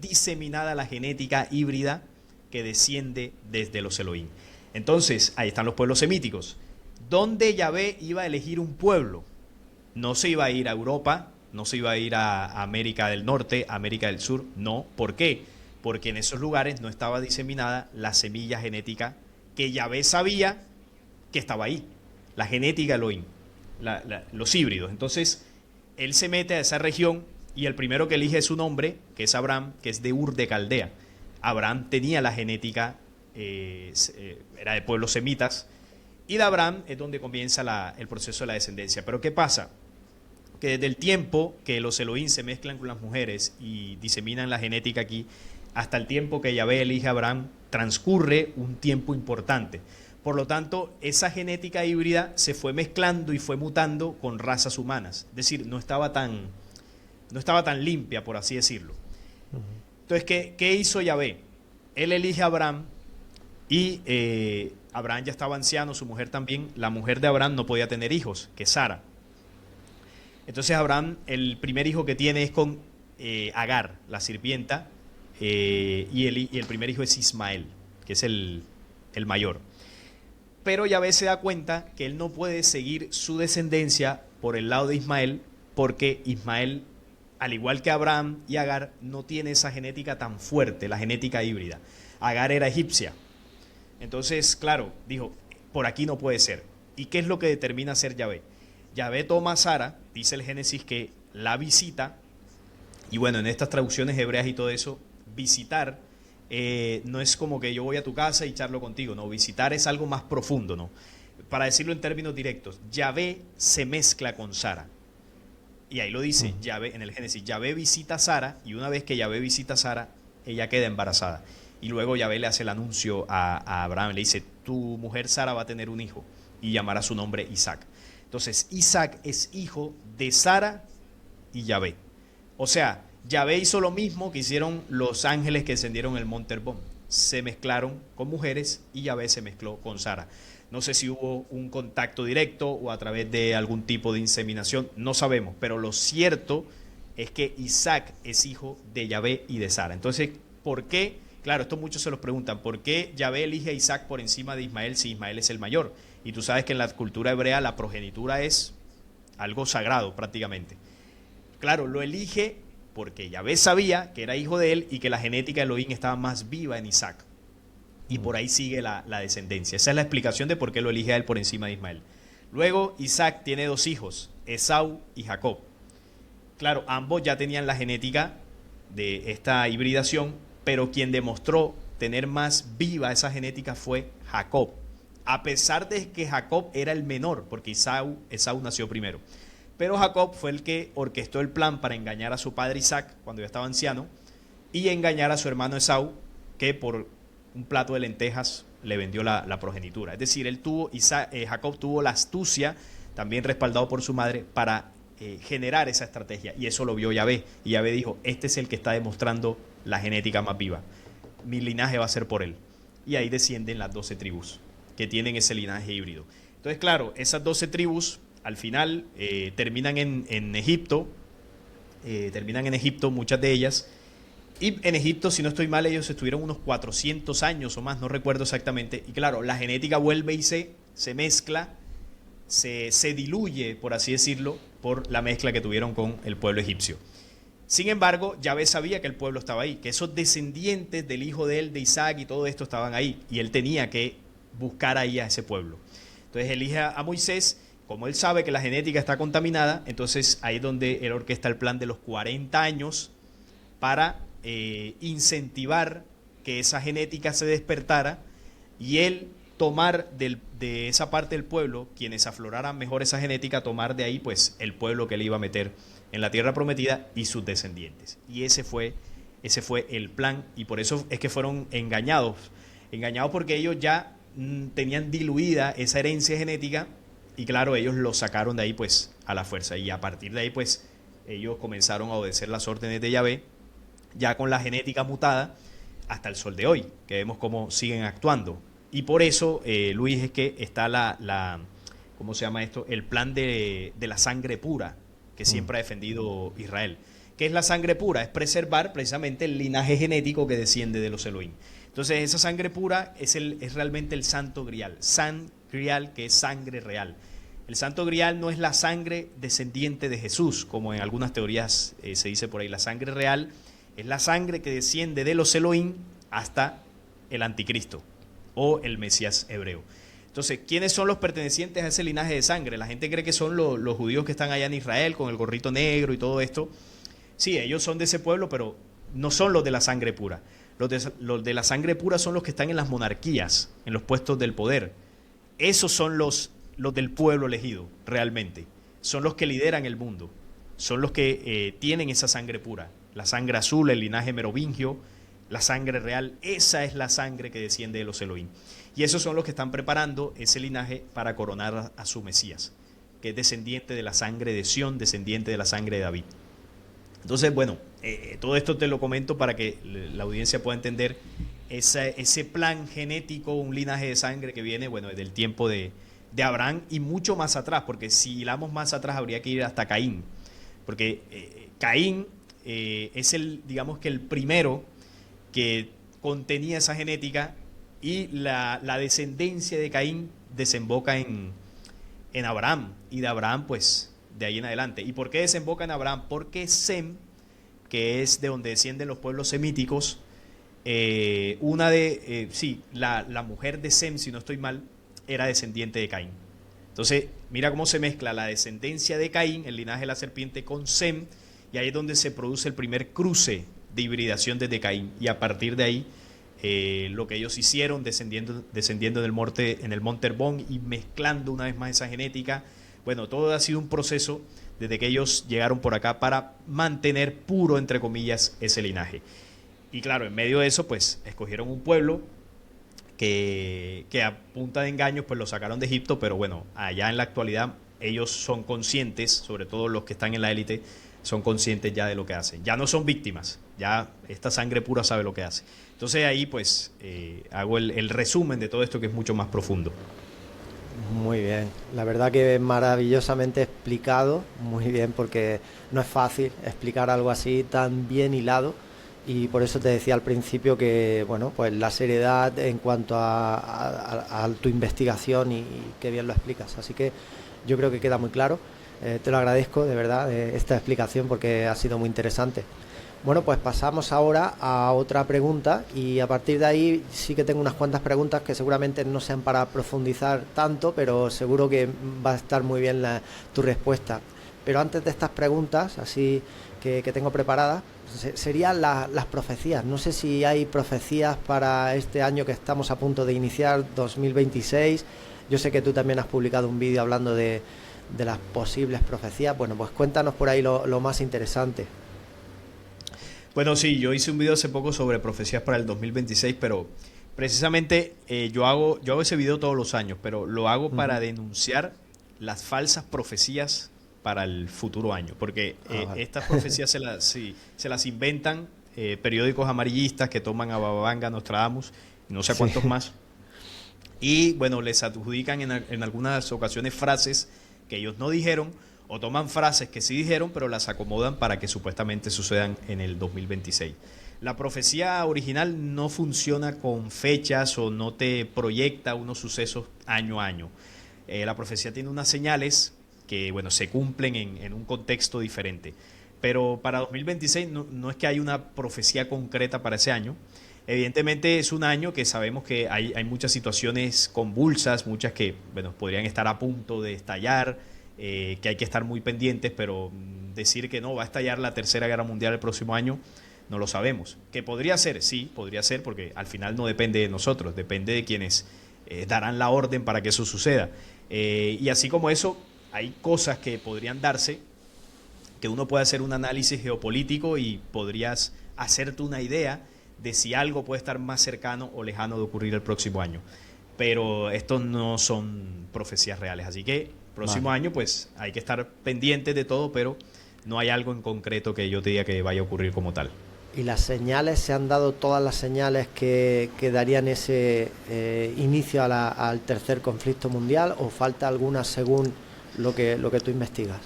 diseminada la genética híbrida que desciende desde los Elohim. Entonces, ahí están los pueblos semíticos. ¿Dónde Yahvé iba a elegir un pueblo? No se iba a ir a Europa, no se iba a ir a América del Norte, América del Sur, no. ¿Por qué? Porque en esos lugares no estaba diseminada la semilla genética que Yahvé sabía que estaba ahí, la genética Elohim, los híbridos. Entonces, él se mete a esa región y el primero que elige es un hombre, que es Abraham, que es de Ur de Caldea. Abraham tenía la genética, era de pueblos semitas, y de Abraham es donde comienza el proceso de la descendencia. Pero ¿qué pasa? Que desde el tiempo que los Elohim se mezclan con las mujeres y diseminan la genética aquí, hasta el tiempo que Yahvé elige a Abraham, transcurre un tiempo importante. Por lo tanto, esa genética híbrida se fue mezclando y fue mutando con razas humanas. Es decir, no estaba tan limpia, por así decirlo. Entonces, ¿qué hizo Yahvé? Él elige a Abraham y Abraham ya estaba anciano, su mujer también. La mujer de Abraham no podía tener hijos, que es Sara. Entonces Abraham, el primer hijo que tiene es con Agar, la sirvienta, y el primer hijo es Ismael, que es el mayor. Pero Yahvé se da cuenta que él no puede seguir su descendencia por el lado de Ismael, porque Ismael, al igual que Abraham y Agar, no tiene esa genética tan fuerte, la genética híbrida. Agar era egipcia. Entonces, claro, dijo, por aquí no puede ser. ¿Y qué es lo que determina hacer Yahvé? Yahvé toma a Sara, dice el Génesis que la visita, y bueno, en estas traducciones hebreas y todo eso, visitar no es como que yo voy a tu casa y charlo contigo, no, visitar es algo más profundo, ¿no? Para decirlo en términos directos, Yahvé se mezcla con Sara. Y ahí lo dice Yahvé en el Génesis, Yahvé visita a Sara, y una vez que Yahvé visita a Sara, ella queda embarazada. Y luego Yahvé le hace el anuncio a Abraham, le dice, tu mujer Sara va a tener un hijo, y llamará su nombre Isaac. Entonces, Isaac es hijo de Sara y Yahvé. O sea, Yahvé hizo lo mismo que hicieron los ángeles que descendieron el monte Herbón. Se mezclaron con mujeres y Yahvé se mezcló con Sara. No sé si hubo un contacto directo o a través de algún tipo de inseminación, no sabemos, pero lo cierto es que Isaac es hijo de Yahvé y de Sara. Entonces, ¿por qué? Claro, esto muchos se los preguntan, ¿por qué Yahvé elige a Isaac por encima de Ismael si Ismael es el mayor? Y tú sabes que en la cultura hebrea la progenitura es algo sagrado prácticamente. Claro, lo elige porque Yahvé sabía que era hijo de él y que la genética de Elohim estaba más viva en Isaac. Y por ahí sigue la descendencia. Esa es la explicación de por qué lo elige a él por encima de Ismael. Luego Isaac tiene dos hijos, Esau y Jacob. Claro, ambos ya tenían la genética de esta hibridación, pero quien demostró tener más viva esa genética fue Jacob. A pesar de que Jacob era el menor, porque Esaú nació primero. Pero Jacob fue el que orquestó el plan para engañar a su padre Isaac cuando ya estaba anciano y engañar a su hermano Esaú, que por un plato de lentejas le vendió la progenitura. Es decir, Jacob tuvo la astucia, también respaldado por su madre, para generar esa estrategia. Y eso lo vio Yahvé. Y Yahvé dijo, este es el que está demostrando la genética más viva. Mi linaje va a ser por él. Y ahí descienden las 12 tribus que tienen ese linaje híbrido. Entonces, claro, esas 12 tribus al final terminan en Egipto, muchas de ellas, y en Egipto, si no estoy mal, ellos estuvieron unos 400 años o más, no recuerdo exactamente, y claro, la genética vuelve y se mezcla, se diluye, por así decirlo, por la mezcla que tuvieron con el pueblo egipcio. Sin embargo, Yahvé sabía que el pueblo estaba ahí, que esos descendientes del hijo de él, de Isaac y todo esto estaban ahí, y él tenía que buscar ahí a ese pueblo. Entonces elige a Moisés, como él sabe que la genética está contaminada, entonces ahí es donde él orquesta el plan de los 40 años para incentivar que esa genética se despertara y él tomar de esa parte del pueblo, quienes afloraran mejor esa genética, tomar de ahí pues el pueblo que le iba a meter en la tierra prometida y sus descendientes. Y ese fue el plan, y por eso es que fueron engañados porque ellos ya tenían diluida esa herencia genética, y claro, ellos lo sacaron de ahí pues a la fuerza, y a partir de ahí pues ellos comenzaron a obedecer las órdenes de Yahvé, ya con la genética mutada, hasta el sol de hoy, que vemos cómo siguen actuando. Y por eso, Luis, es que está ¿cómo se llama esto? El plan de la sangre pura, que siempre ha defendido Israel. ¿Qué es la sangre pura? Es preservar precisamente el linaje genético que desciende de los Elohim. Entonces, esa sangre pura es realmente el santo grial. San grial, que es sangre real. El santo grial no es la sangre descendiente de Jesús, como en algunas teorías se dice por ahí. La sangre real es la sangre que desciende de los Elohim hasta el anticristo o el Mesías hebreo. Entonces, ¿quiénes son los pertenecientes a ese linaje de sangre? La gente cree que son los judíos que están allá en Israel con el gorrito negro y todo esto. Sí, ellos son de ese pueblo, pero no son los de la sangre pura. Los de la sangre pura son los que están en las monarquías, en los puestos del poder. Esos son los del pueblo elegido, realmente. Son los que lideran el mundo. Son los que tienen esa sangre pura. La sangre azul, el linaje merovingio, la sangre real. Esa es la sangre que desciende de los Elohim. Y esos son los que están preparando ese linaje para coronar a su Mesías, que es descendiente de la sangre de Sión, descendiente de la sangre de David. Entonces, bueno, todo esto te lo comento para que la audiencia pueda entender ese plan genético, un linaje de sangre que viene, bueno, del tiempo de Abraham y mucho más atrás, porque si hilamos más atrás habría que ir hasta Caín, porque Caín es digamos que el primero que contenía esa genética, y la descendencia de Caín desemboca en Abraham, y de Abraham pues de ahí en adelante. ¿Y por qué desemboca en Abraham? Porque Sem, que es de donde descienden los pueblos semíticos, la mujer de Sem, si no estoy mal, era descendiente de Caín. Entonces, mira cómo se mezcla la descendencia de Caín, el linaje de la serpiente, con Sem, y ahí es donde se produce el primer cruce de hibridación desde Caín, y a partir de ahí lo que ellos hicieron descendiendo en el monte Herbón y mezclando una vez más esa genética. Bueno, todo ha sido un proceso desde que ellos llegaron por acá para mantener puro, entre comillas, ese linaje. Y claro, en medio de eso, pues escogieron un pueblo que a punta de engaños pues lo sacaron de Egipto, pero bueno, allá en la actualidad ellos son conscientes, sobre todo los que están en la élite, son conscientes ya de lo que hacen. Ya no son víctimas, ya esta sangre pura sabe lo que hace. Entonces ahí pues hago el resumen de todo esto, que es mucho más profundo. Muy bien, la verdad que maravillosamente explicado, muy bien, porque no es fácil explicar algo así tan bien hilado, y por eso te decía al principio que, bueno, pues la seriedad en cuanto a tu investigación, y qué bien lo explicas, así que yo creo que queda muy claro. Te lo agradezco de verdad esta explicación, porque ha sido muy interesante. Bueno, pues pasamos ahora a otra pregunta, y a partir de ahí sí que tengo unas cuantas preguntas que seguramente no sean para profundizar tanto, pero seguro que va a estar muy bien tu respuesta. Pero antes de estas preguntas, así que tengo preparadas, serían las profecías. No sé si hay profecías para este año que estamos a punto de iniciar, 2026. Yo sé que tú también has publicado un vídeo hablando de las posibles profecías. Bueno, pues cuéntanos por ahí lo más interesante. Bueno, sí, yo hice un video hace poco sobre profecías para el 2026, pero precisamente yo hago ese video todos los años, pero lo hago para denunciar las falsas profecías para el futuro año, porque vale. Estas profecías se las inventan periódicos amarillistas que toman a Bababanga, Nostradamus, no sé a cuántos más, y bueno, les adjudican en algunas ocasiones frases que ellos no dijeron, o toman frases que sí dijeron, pero las acomodan para que supuestamente sucedan en el 2026. La profecía original no funciona con fechas o no te proyecta unos sucesos año a año. La profecía tiene unas señales que, bueno, se cumplen en un contexto diferente. Pero para 2026 no es que hay una profecía concreta para ese año. Evidentemente es un año que sabemos que hay muchas situaciones convulsas, muchas que, bueno, podrían estar a punto de estallar, que hay que estar muy pendientes, pero decir que no va a estallar la Tercera Guerra Mundial el próximo año, no lo sabemos. Que podría ser, sí, podría ser, porque al final no depende de nosotros, depende de quienes darán la orden para que eso suceda. Y así como eso, hay cosas que podrían darse, que uno puede hacer un análisis geopolítico y podrías hacerte una idea de si algo puede estar más cercano o lejano de ocurrir el próximo año. Pero estos no son profecías reales, así que próximo año pues hay que estar pendientes de todo, pero no hay algo en concreto que yo te diga que vaya a ocurrir como tal. ¿Y las señales, se han dado todas las señales que darían ese inicio al tercer conflicto mundial, o falta alguna según lo que tú investigas?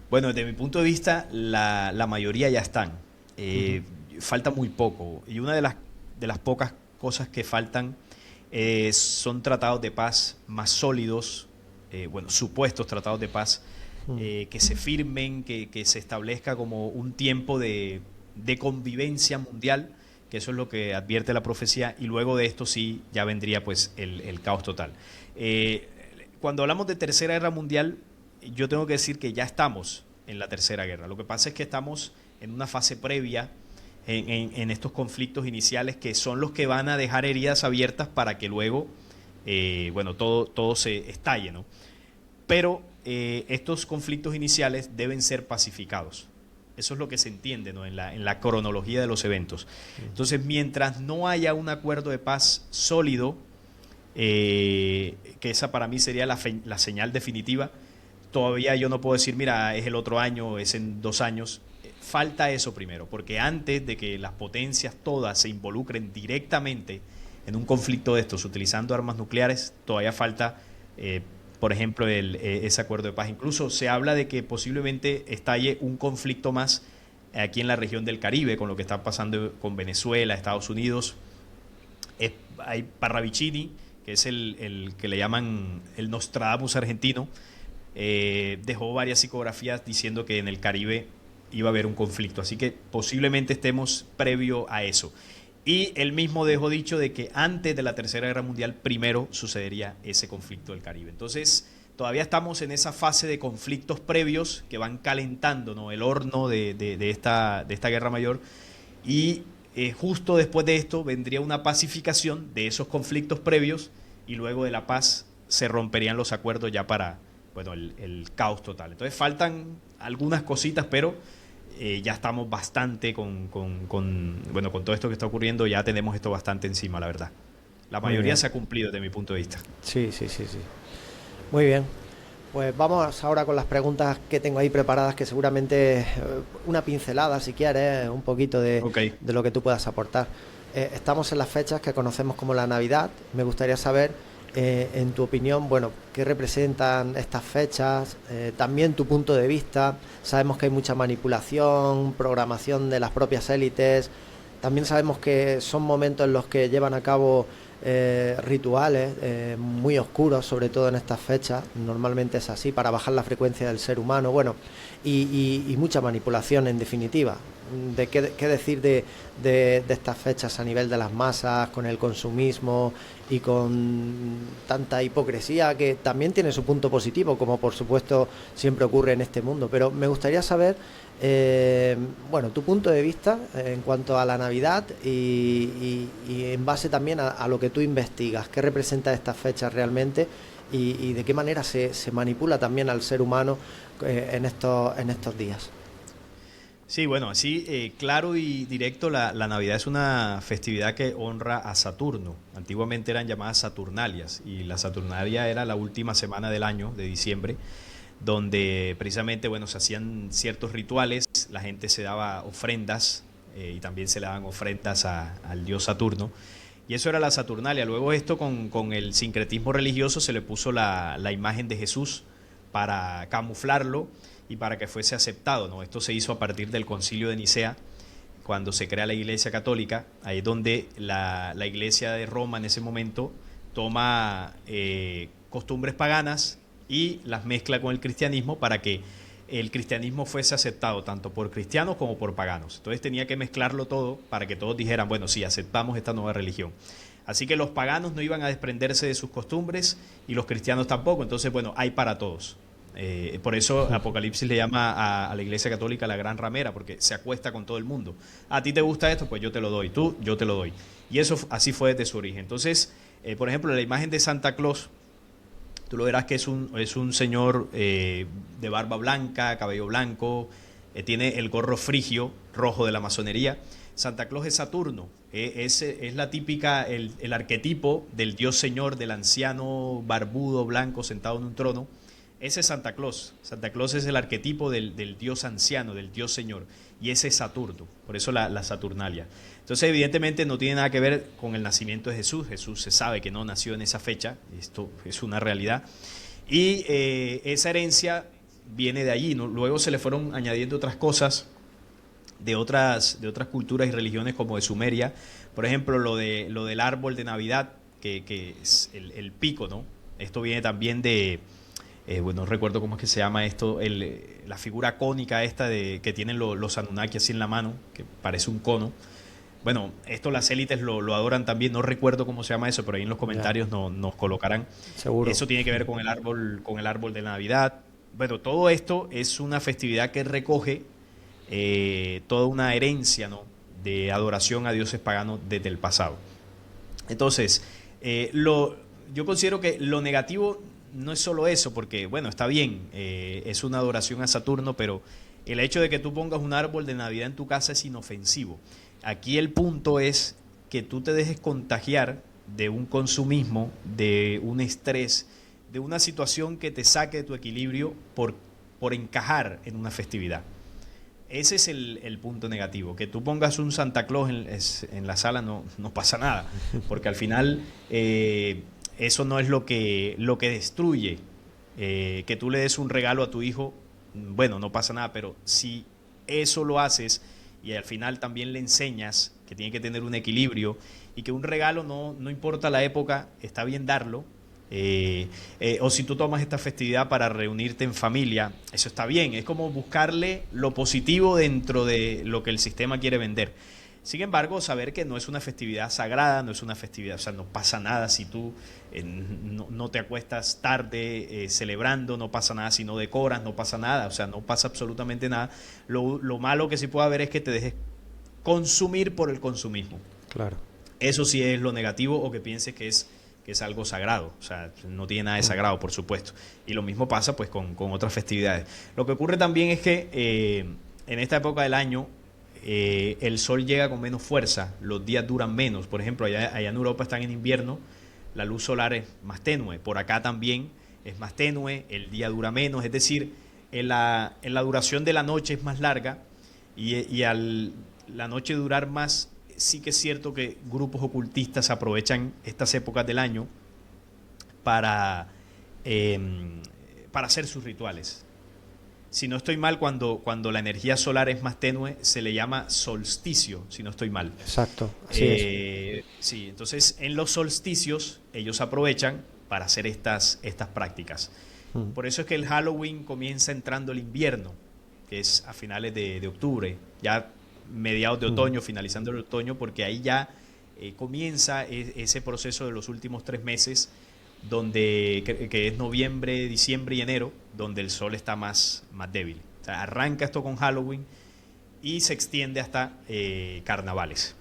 Bueno, desde mi punto de vista, la mayoría ya están. Falta muy poco. Y una de las pocas cosas que faltan son tratados de paz más sólidos, bueno, supuestos tratados de paz, que se firmen, que se establezca como un tiempo de convivencia mundial, que eso es lo que advierte la profecía, y luego de esto sí ya vendría pues el caos total. Cuando hablamos de Tercera Guerra Mundial, yo tengo que decir que ya estamos en la Tercera Guerra. Lo que pasa es que estamos en una fase previa en estos conflictos iniciales, que son los que van a dejar heridas abiertas para que luego, bueno, todo se estalle, ¿no? Pero estos conflictos iniciales deben ser pacificados. Eso es lo que se entiende, ¿no?, en la cronología de los eventos. Entonces, mientras no haya un acuerdo de paz sólido, que esa para mí sería la señal definitiva, todavía yo no puedo decir, mira, es el otro año, es en 2 años. Falta eso primero, porque antes de que las potencias todas se involucren directamente en un conflicto de estos utilizando armas nucleares, todavía falta, por ejemplo, ese acuerdo de paz. Incluso se habla de que posiblemente estalle un conflicto más aquí en la región del Caribe, con lo que está pasando con Venezuela, Estados Unidos. Hay Parravicini, que es el que le llaman el Nostradamus argentino, dejó varias psicografías diciendo que en el Caribe iba a haber un conflicto, así que posiblemente estemos previo a eso. Y él mismo dejó dicho de que antes de la Tercera Guerra Mundial primero sucedería ese conflicto del Caribe. Entonces todavía estamos en esa fase de conflictos previos que van calentando, ¿no?, el horno de esta guerra mayor, y justo después de esto vendría una pacificación de esos conflictos previos, y luego de la paz se romperían los acuerdos ya para, bueno, el caos total. Entonces faltan algunas cositas, pero ya estamos bastante con todo esto que está ocurriendo, ya tenemos esto bastante encima, la verdad. La mayoría se ha cumplido desde mi punto de vista. Sí. Muy bien. Pues vamos ahora con las preguntas que tengo ahí preparadas, que seguramente una pincelada, si quieres, un poquito de lo que tú puedas aportar. Estamos en las fechas que conocemos como la Navidad. Me gustaría saber, en tu opinión, bueno, qué representan estas fechas, también tu punto de vista. Sabemos que hay mucha manipulación, programación de las propias élites. También sabemos que son momentos en los que llevan a cabo rituales muy oscuros, sobre todo en estas fechas. Normalmente es así, para bajar la frecuencia del ser humano. Bueno, y mucha manipulación, en definitiva. ¿Qué decir de estas fechas a nivel de las masas, con el consumismo y con tanta hipocresía, que también tiene su punto positivo, como por supuesto siempre ocurre en este mundo? Pero me gustaría saber, bueno, tu punto de vista en cuanto a la Navidad, y en base también a lo que tú investigas, qué representa estas fechas realmente, y de qué manera se manipula también al ser humano en estos días. Sí, bueno, así claro y directo, la Navidad es una festividad que honra a Saturno. Antiguamente eran llamadas Saturnalias, y la Saturnalia era la última semana del año, de diciembre, donde precisamente, bueno, se hacían ciertos rituales, la gente se daba ofrendas, y también se le daban ofrendas al dios Saturno, y eso era la Saturnalia. Luego esto, con el sincretismo religioso, se le puso la imagen de Jesús para camuflarlo y para que fuese aceptado, ¿no? Esto se hizo a partir del Concilio de Nicea, cuando se crea la Iglesia Católica. Ahí es donde la Iglesia de Roma en ese momento toma costumbres paganas y las mezcla con el cristianismo para que el cristianismo fuese aceptado tanto por cristianos como por paganos. Entonces tenía que mezclarlo todo para que todos dijeran, bueno, sí, aceptamos esta nueva religión. Así que los paganos no iban a desprenderse de sus costumbres y los cristianos tampoco. Entonces, bueno, hay para todos. Por eso Apocalipsis le llama a la Iglesia Católica la gran ramera, porque se acuesta con todo el mundo. A ti te gusta esto, pues yo te lo doy. Tú, yo te lo doy. Y eso así fue desde su origen. Entonces, por ejemplo, la imagen de Santa Claus, tú lo verás que es un señor de barba blanca, cabello blanco, tiene el gorro frigio, rojo de la masonería. Santa Claus es Saturno, es la típica, el arquetipo del Dios Señor, del anciano barbudo blanco sentado en un trono. Ese es Santa Claus. Santa Claus es el arquetipo del Dios anciano, del Dios Señor. Y ese es Saturno, por eso la Saturnalia. Entonces, evidentemente, no tiene nada que ver con el nacimiento de Jesús. Jesús se sabe que no nació en esa fecha. Esto es una realidad. Y esa herencia viene de allí, ¿no? Luego se le fueron añadiendo otras cosas de otras culturas y religiones como de Sumeria. Por ejemplo, lo del árbol de Navidad, que es el pico, ¿no? Esto viene también de... bueno, no recuerdo cómo es que se llama esto, la figura cónica esta que tienen los Anunnaki así en la mano, que parece un cono. Bueno, esto las élites lo adoran también, no recuerdo cómo se llama eso, pero ahí en los comentarios nos colocarán. Seguro. Eso tiene que ver con el árbol de Navidad. Bueno, todo esto es una festividad que recoge toda una herencia, ¿no?, de adoración a dioses paganos desde el pasado. Entonces, yo considero que lo negativo no es solo eso, porque bueno, está bien, es una adoración a Saturno, pero el hecho de que tú pongas un árbol de Navidad en tu casa es inofensivo. Aquí el punto es que tú te dejes contagiar de un consumismo, de un estrés, de una situación que te saque de tu equilibrio por encajar en una festividad. Ese es el punto negativo. Que tú pongas un Santa Claus en la sala no pasa nada, porque al final eso no es lo que destruye. Que tú le des un regalo a tu hijo, bueno, no pasa nada, pero si eso lo haces y al final también le enseñas que tiene que tener un equilibrio y que un regalo no importa la época, está bien darlo. O si tú tomas esta festividad para reunirte en familia, eso está bien, es como buscarle lo positivo dentro de lo que el sistema quiere vender. Sin embargo, saber que no es una festividad sagrada, no es una festividad, o sea, no pasa nada si tú no te acuestas tarde celebrando, no pasa nada si no decoras, no pasa nada, o sea, no pasa absolutamente nada. Lo malo que sí puede haber es que te dejes consumir por el consumismo. Claro. Eso sí es lo negativo, o que pienses que es algo sagrado, o sea, no tiene nada de sagrado, por supuesto. Y lo mismo pasa pues con otras festividades. Lo que ocurre también es que en esta época del año el sol llega con menos fuerza, los días duran menos. Por ejemplo, allá en Europa están en invierno, la luz solar es más tenue, por acá también es más tenue, el día dura menos, es decir, en la duración de la noche es más larga y al la noche durar más, sí que es cierto que grupos ocultistas aprovechan estas épocas del año para hacer sus rituales. Si no estoy mal, cuando la energía solar es más tenue, se le llama solsticio, si no estoy mal. Exacto, así es. Sí, entonces en los solsticios ellos aprovechan para hacer estas prácticas. Por eso es que el Halloween comienza entrando el invierno, que es a finales de octubre, ya mediados de otoño, finalizando el otoño, porque ahí ya comienza ese proceso de los últimos 3 meses, que es noviembre, diciembre y enero, donde el sol está más débil. O sea, arranca esto con Halloween y se extiende hasta carnavales,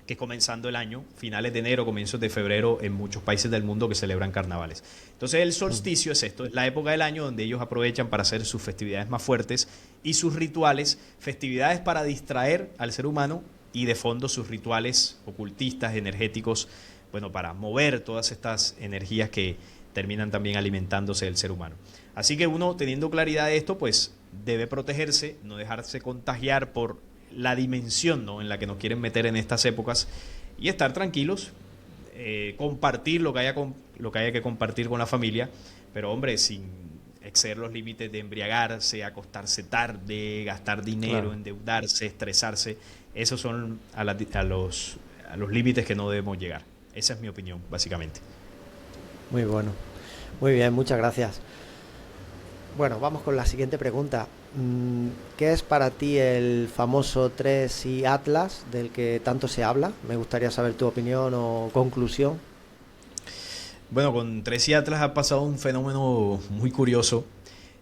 que es comenzando el año, finales de enero, comienzos de febrero, en muchos países del mundo que celebran carnavales. Entonces el solsticio es esto, es la época del año donde ellos aprovechan para hacer sus festividades más fuertes y sus rituales, festividades para distraer al ser humano y de fondo sus rituales ocultistas, energéticos, bueno, para mover todas estas energías que terminan también alimentándose del ser humano. Así que uno, teniendo claridad de esto, pues debe protegerse, no dejarse contagiar por la dimensión, ¿no?, en la que nos quieren meter en estas épocas y estar tranquilos, compartir lo que haya que compartir con la familia, pero hombre, sin exceder los límites de embriagarse, acostarse tarde, gastar dinero, claro, endeudarse, estresarse. Esos son a los límites que no debemos llegar. Esa es mi opinión, básicamente. Muy bueno. Muy bien, muchas gracias. Bueno, vamos con la siguiente pregunta. ¿Qué es para ti el famoso 3i Atlas del que tanto se habla? Me gustaría saber tu opinión o conclusión. Bueno, con 3i Atlas ha pasado un fenómeno muy curioso.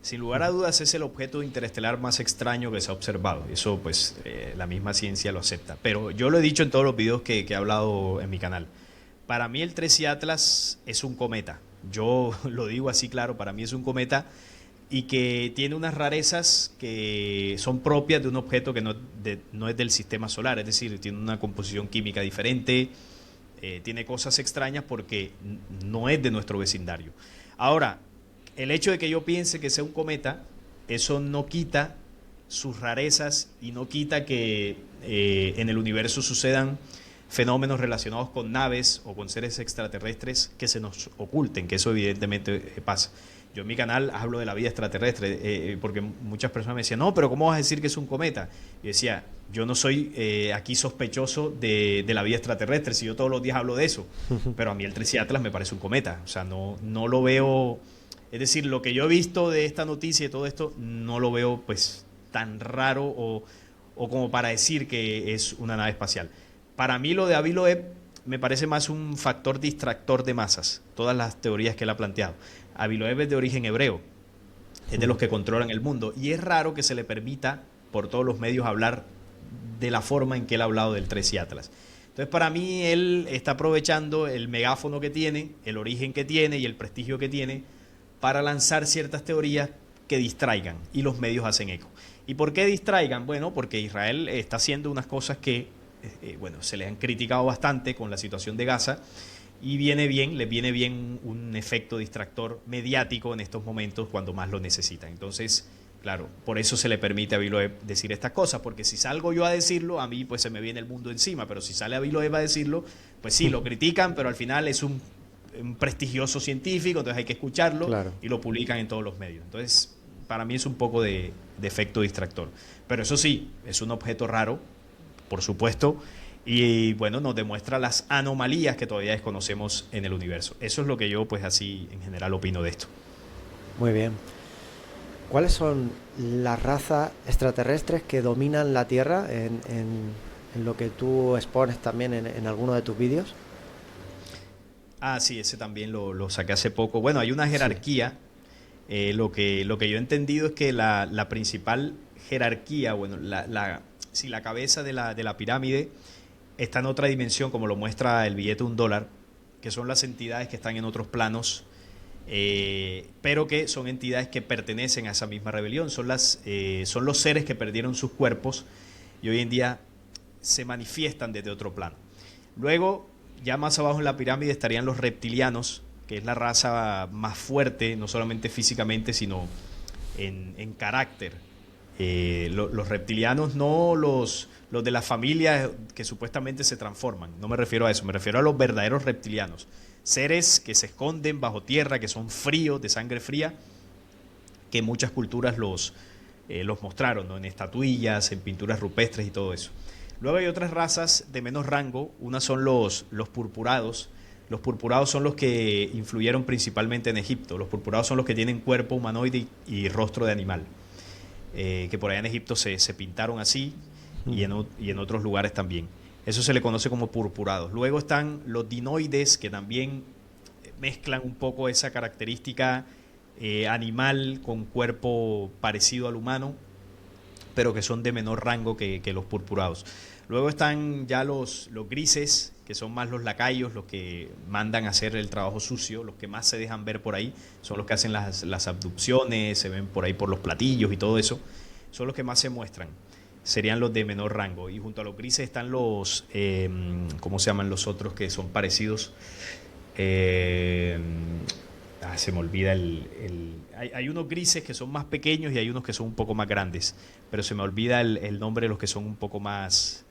Sin lugar a dudas es el objeto interestelar más extraño que se ha observado. Eso pues la misma ciencia lo acepta. Pero yo lo he dicho en todos los videos que he hablado en mi canal. Para mí el 3i Atlas es un cometa. Yo lo digo así claro, para mí es un cometa y que tiene unas rarezas que son propias de un objeto que no es del sistema solar. Es decir, tiene una composición química diferente, tiene cosas extrañas porque no es de nuestro vecindario. Ahora, el hecho de que yo piense que sea un cometa, eso no quita sus rarezas y no quita que en el universo sucedan fenómenos relacionados con naves o con seres extraterrestres que se nos oculten, que eso evidentemente pasa. Yo en mi canal hablo de la vida extraterrestre, porque muchas personas me decían, no, pero ¿cómo vas a decir que es un cometa? Y decía, yo no soy aquí sospechoso de la vida extraterrestre, si yo todos los días hablo de eso, pero a mí el 3i Atlas me parece un cometa, o sea, no lo veo, es decir, lo que yo he visto de esta noticia y todo esto, no lo veo pues tan raro o como para decir que es una nave espacial. Para mí lo de Avi Loeb me parece más un factor distractor de masas, todas las teorías que él ha planteado. Avi Loeb es de origen hebreo, es de los que controlan el mundo, y es raro que se le permita por todos los medios hablar de la forma en que él ha hablado del 3i Atlas. Entonces para mí él está aprovechando el megáfono que tiene, el origen que tiene y el prestigio que tiene para lanzar ciertas teorías que distraigan, y los medios hacen eco. ¿Y por qué distraigan? Bueno, porque Israel está haciendo unas cosas que bueno, se le han criticado bastante con la situación de Gaza, y les viene bien un efecto distractor mediático en estos momentos cuando más lo necesitan. Entonces, claro, por eso se le permite a Avi Loeb decir estas cosas, porque si salgo yo a decirlo, a mí pues se me viene el mundo encima, pero si sale Avi Loeb a decirlo, pues sí, lo critican, pero al final es un prestigioso científico, entonces hay que escucharlo, claro, y lo publican en todos los medios. Entonces, para mí es un poco de efecto distractor. Pero eso sí, es un objeto raro, por supuesto, y bueno, nos demuestra las anomalías que todavía desconocemos en el universo. Eso es lo que yo pues así en general opino de esto. Muy bien. ¿Cuáles son las razas extraterrestres que dominan la Tierra en lo que tú expones también en alguno de tus vídeos? Ah, sí, ese también lo saqué hace poco. Bueno, hay una jerarquía. Sí. Lo que yo he entendido es que la principal jerarquía, bueno, la cabeza de la pirámide está en otra dimensión, como lo muestra el billete de $1, que son las entidades que están en otros planos, pero que son entidades que pertenecen a esa misma rebelión. Son los seres que perdieron sus cuerpos y hoy en día se manifiestan desde otro plano. Luego, ya más abajo en la pirámide estarían los reptilianos, que es la raza más fuerte, no solamente físicamente, sino en carácter. Los reptilianos, no los de las familias que supuestamente se transforman, no me refiero a eso, me refiero a los verdaderos reptilianos, seres que se esconden bajo tierra, que son fríos, de sangre fría, que muchas culturas los mostraron, ¿no? En estatuillas, en pinturas rupestres y todo eso. Luego hay otras razas de menos rango, unas son los purpurados. Los purpurados son los que influyeron principalmente en Egipto. Los purpurados son los que tienen cuerpo humanoide y rostro de animal. Que por allá en Egipto se pintaron así y en otros lugares también. Eso se le conoce como purpurados. Luego están los dinoides, que también mezclan un poco esa característica animal con cuerpo parecido al humano, pero que son de menor rango que los purpurados. Luego están ya los grises, que son más los lacayos, los que mandan a hacer el trabajo sucio, los que más se dejan ver por ahí, son los que hacen las abducciones, se ven por ahí por los platillos y todo eso, son los que más se muestran, serían los de menor rango. Y junto a los grises están los, ¿cómo se llaman los otros que son parecidos? Se me olvida hay unos grises que son más pequeños y hay unos que son un poco más grandes, pero se me olvida el nombre de los que son un poco más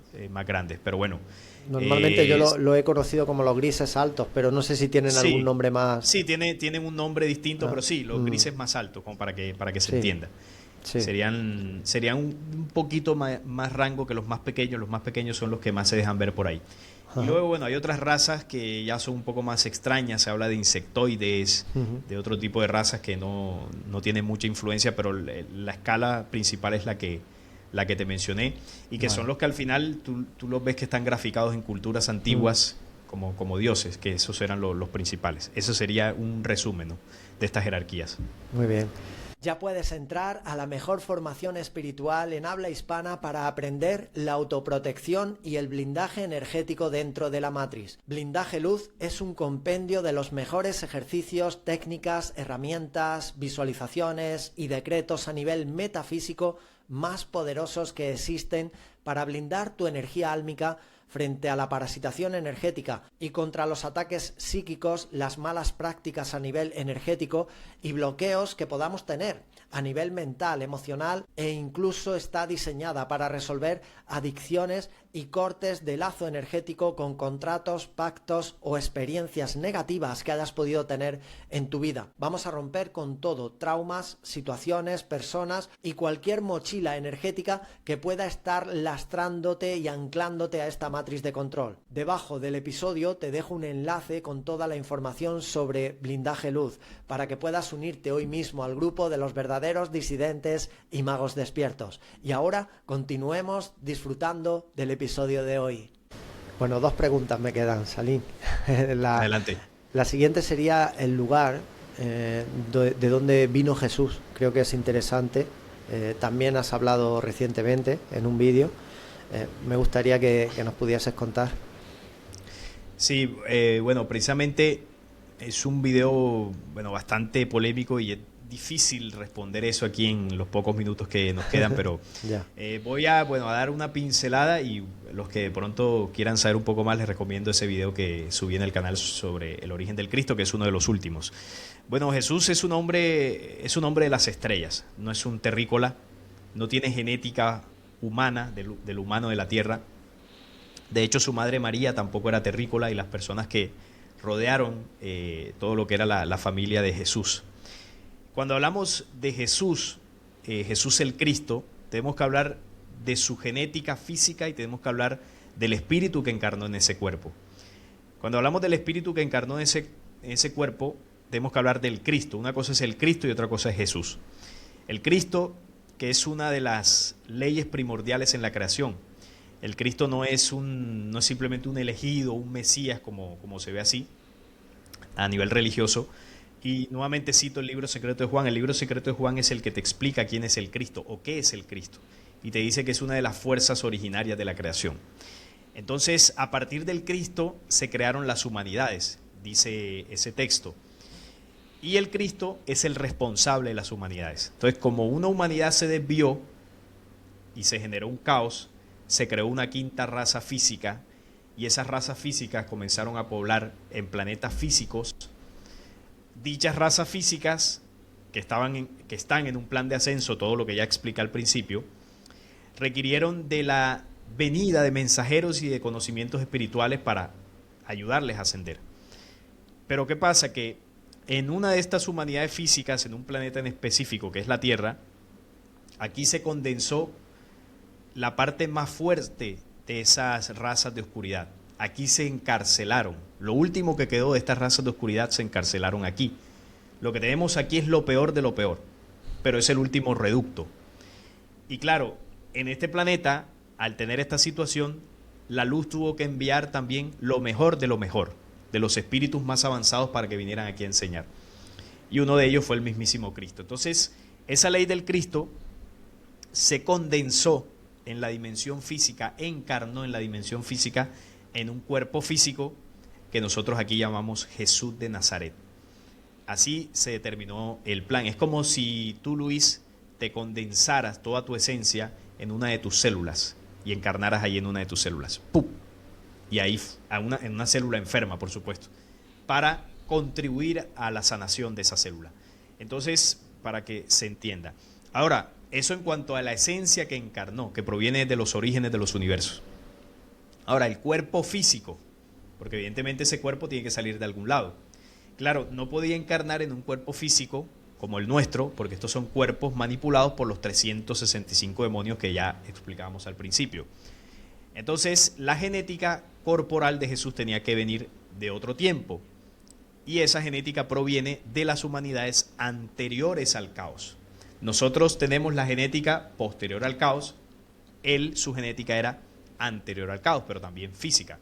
grandes, pero bueno. Normalmente yo lo he conocido como los grises altos, pero no sé si tienen algún nombre más. Sí, tienen un nombre distinto, pero sí, los grises más altos, como para que se entienda. Sí. Serían un poquito más rango que los más pequeños. Los más pequeños son los que más se dejan ver por ahí. Y luego, bueno, hay otras razas que ya son un poco más extrañas. Se habla de insectoides, de otro tipo de razas que no tienen mucha influencia, pero la escala principal es la que te mencioné, y que son los que al final tú los ves que están graficados en culturas antiguas como dioses, que esos eran los principales. Eso sería un resumen, ¿no?, de estas jerarquías. Muy bien. Ya puedes entrar a la mejor formación espiritual en habla hispana para aprender la autoprotección y el blindaje energético dentro de la matriz. Blindaje Luz es un compendio de los mejores ejercicios, técnicas, herramientas, visualizaciones y decretos a nivel metafísico más poderosos que existen para blindar tu energía álmica frente a la parasitación energética y contra los ataques psíquicos, las malas prácticas a nivel energético y bloqueos que podamos tener a nivel mental, emocional, e incluso está diseñada para resolver adicciones y cortes de lazo energético con contratos, pactos o experiencias negativas que hayas podido tener en tu vida. Vamos a romper con todo, traumas, situaciones, personas y cualquier mochila energética que pueda estar lastrándote y anclándote a esta matriz de control. Debajo del episodio te dejo un enlace con toda la información sobre Blindaje Luz para que puedas unirte hoy mismo al grupo de los verdaderos disidentes y magos despiertos. Y ahora continuemos disfrutando del episodio de hoy. Bueno, dos preguntas me quedan, Salim. Adelante. La siguiente sería el lugar de donde vino Jesús. Creo que es interesante. También has hablado recientemente en un vídeo. Me gustaría que nos pudieses contar. Sí, bueno, precisamente es un video, bueno, bastante polémico y es difícil responder eso aquí en los pocos minutos que nos quedan, pero voy a dar una pincelada, y los que de pronto quieran saber un poco más les recomiendo ese video que subí en el canal sobre el origen del Cristo, que es uno de los últimos. Bueno, Jesús es un hombre de las estrellas, no es un terrícola, no tiene genética humana, del humano de la tierra. De hecho, su madre María tampoco era terrícola, y las personas que rodearon todo lo que era la familia de Jesús. Cuando hablamos de Jesús, Jesús el Cristo, tenemos que hablar de su genética física y tenemos que hablar del espíritu que encarnó en ese cuerpo. Cuando hablamos del espíritu que encarnó en ese cuerpo, tenemos que hablar del Cristo. Una cosa es el Cristo y otra cosa es Jesús. El Cristo, que es una de las leyes primordiales en la creación. El Cristo no es simplemente un elegido, un Mesías, como se ve así a nivel religioso. Y nuevamente cito el libro secreto de Juan. El libro secreto de Juan es el que te explica quién es el Cristo o qué es el Cristo. Y te dice que es una de las fuerzas originarias de la creación. Entonces, a partir del Cristo se crearon las humanidades, dice ese texto. Y el Cristo es el responsable de las humanidades. Entonces, como una humanidad se desvió y se generó un caos, se creó una quinta raza física, y esas razas físicas comenzaron a poblar en planetas físicos. Dichas razas físicas, que están en un plan de ascenso, todo lo que ya expliqué al principio, requirieron de la venida de mensajeros y de conocimientos espirituales para ayudarles a ascender. Pero ¿qué pasa? Que en una de estas humanidades físicas, en un planeta en específico, que es la Tierra, aquí se condensó la parte más fuerte de esas razas de oscuridad. Aquí se encarcelaron. Lo último que quedó de estas razas de oscuridad se encarcelaron aquí. Lo que tenemos aquí es lo peor de lo peor, pero es el último reducto. Y claro, en este planeta, al tener esta situación, la luz tuvo que enviar también lo mejor de los espíritus más avanzados para que vinieran aquí a enseñar. Y uno de ellos fue el mismísimo Cristo. Entonces, esa ley del Cristo se condensó en la dimensión física, encarnó en la dimensión física, en un cuerpo físico que nosotros aquí llamamos Jesús de Nazaret. Así se determinó el plan. Es como si tú, Luis, te condensaras toda tu esencia en una de tus células y encarnaras ahí en una de tus células. ¡Pum! Y ahí en una célula enferma, por supuesto, para contribuir a la sanación de esa célula. Entonces, para que se entienda. Ahora, eso en cuanto a la esencia que encarnó, que proviene de los orígenes de los universos. Ahora, el cuerpo físico, porque evidentemente ese cuerpo tiene que salir de algún lado. Claro, no podía encarnar en un cuerpo físico como el nuestro, porque estos son cuerpos manipulados por los 365 demonios que ya explicábamos al principio. Entonces, la genética corporal de Jesús tenía que venir de otro tiempo. Y esa genética proviene de las humanidades anteriores al caos. Nosotros tenemos la genética posterior al caos. Él, su genética era anterior al caos, pero también física.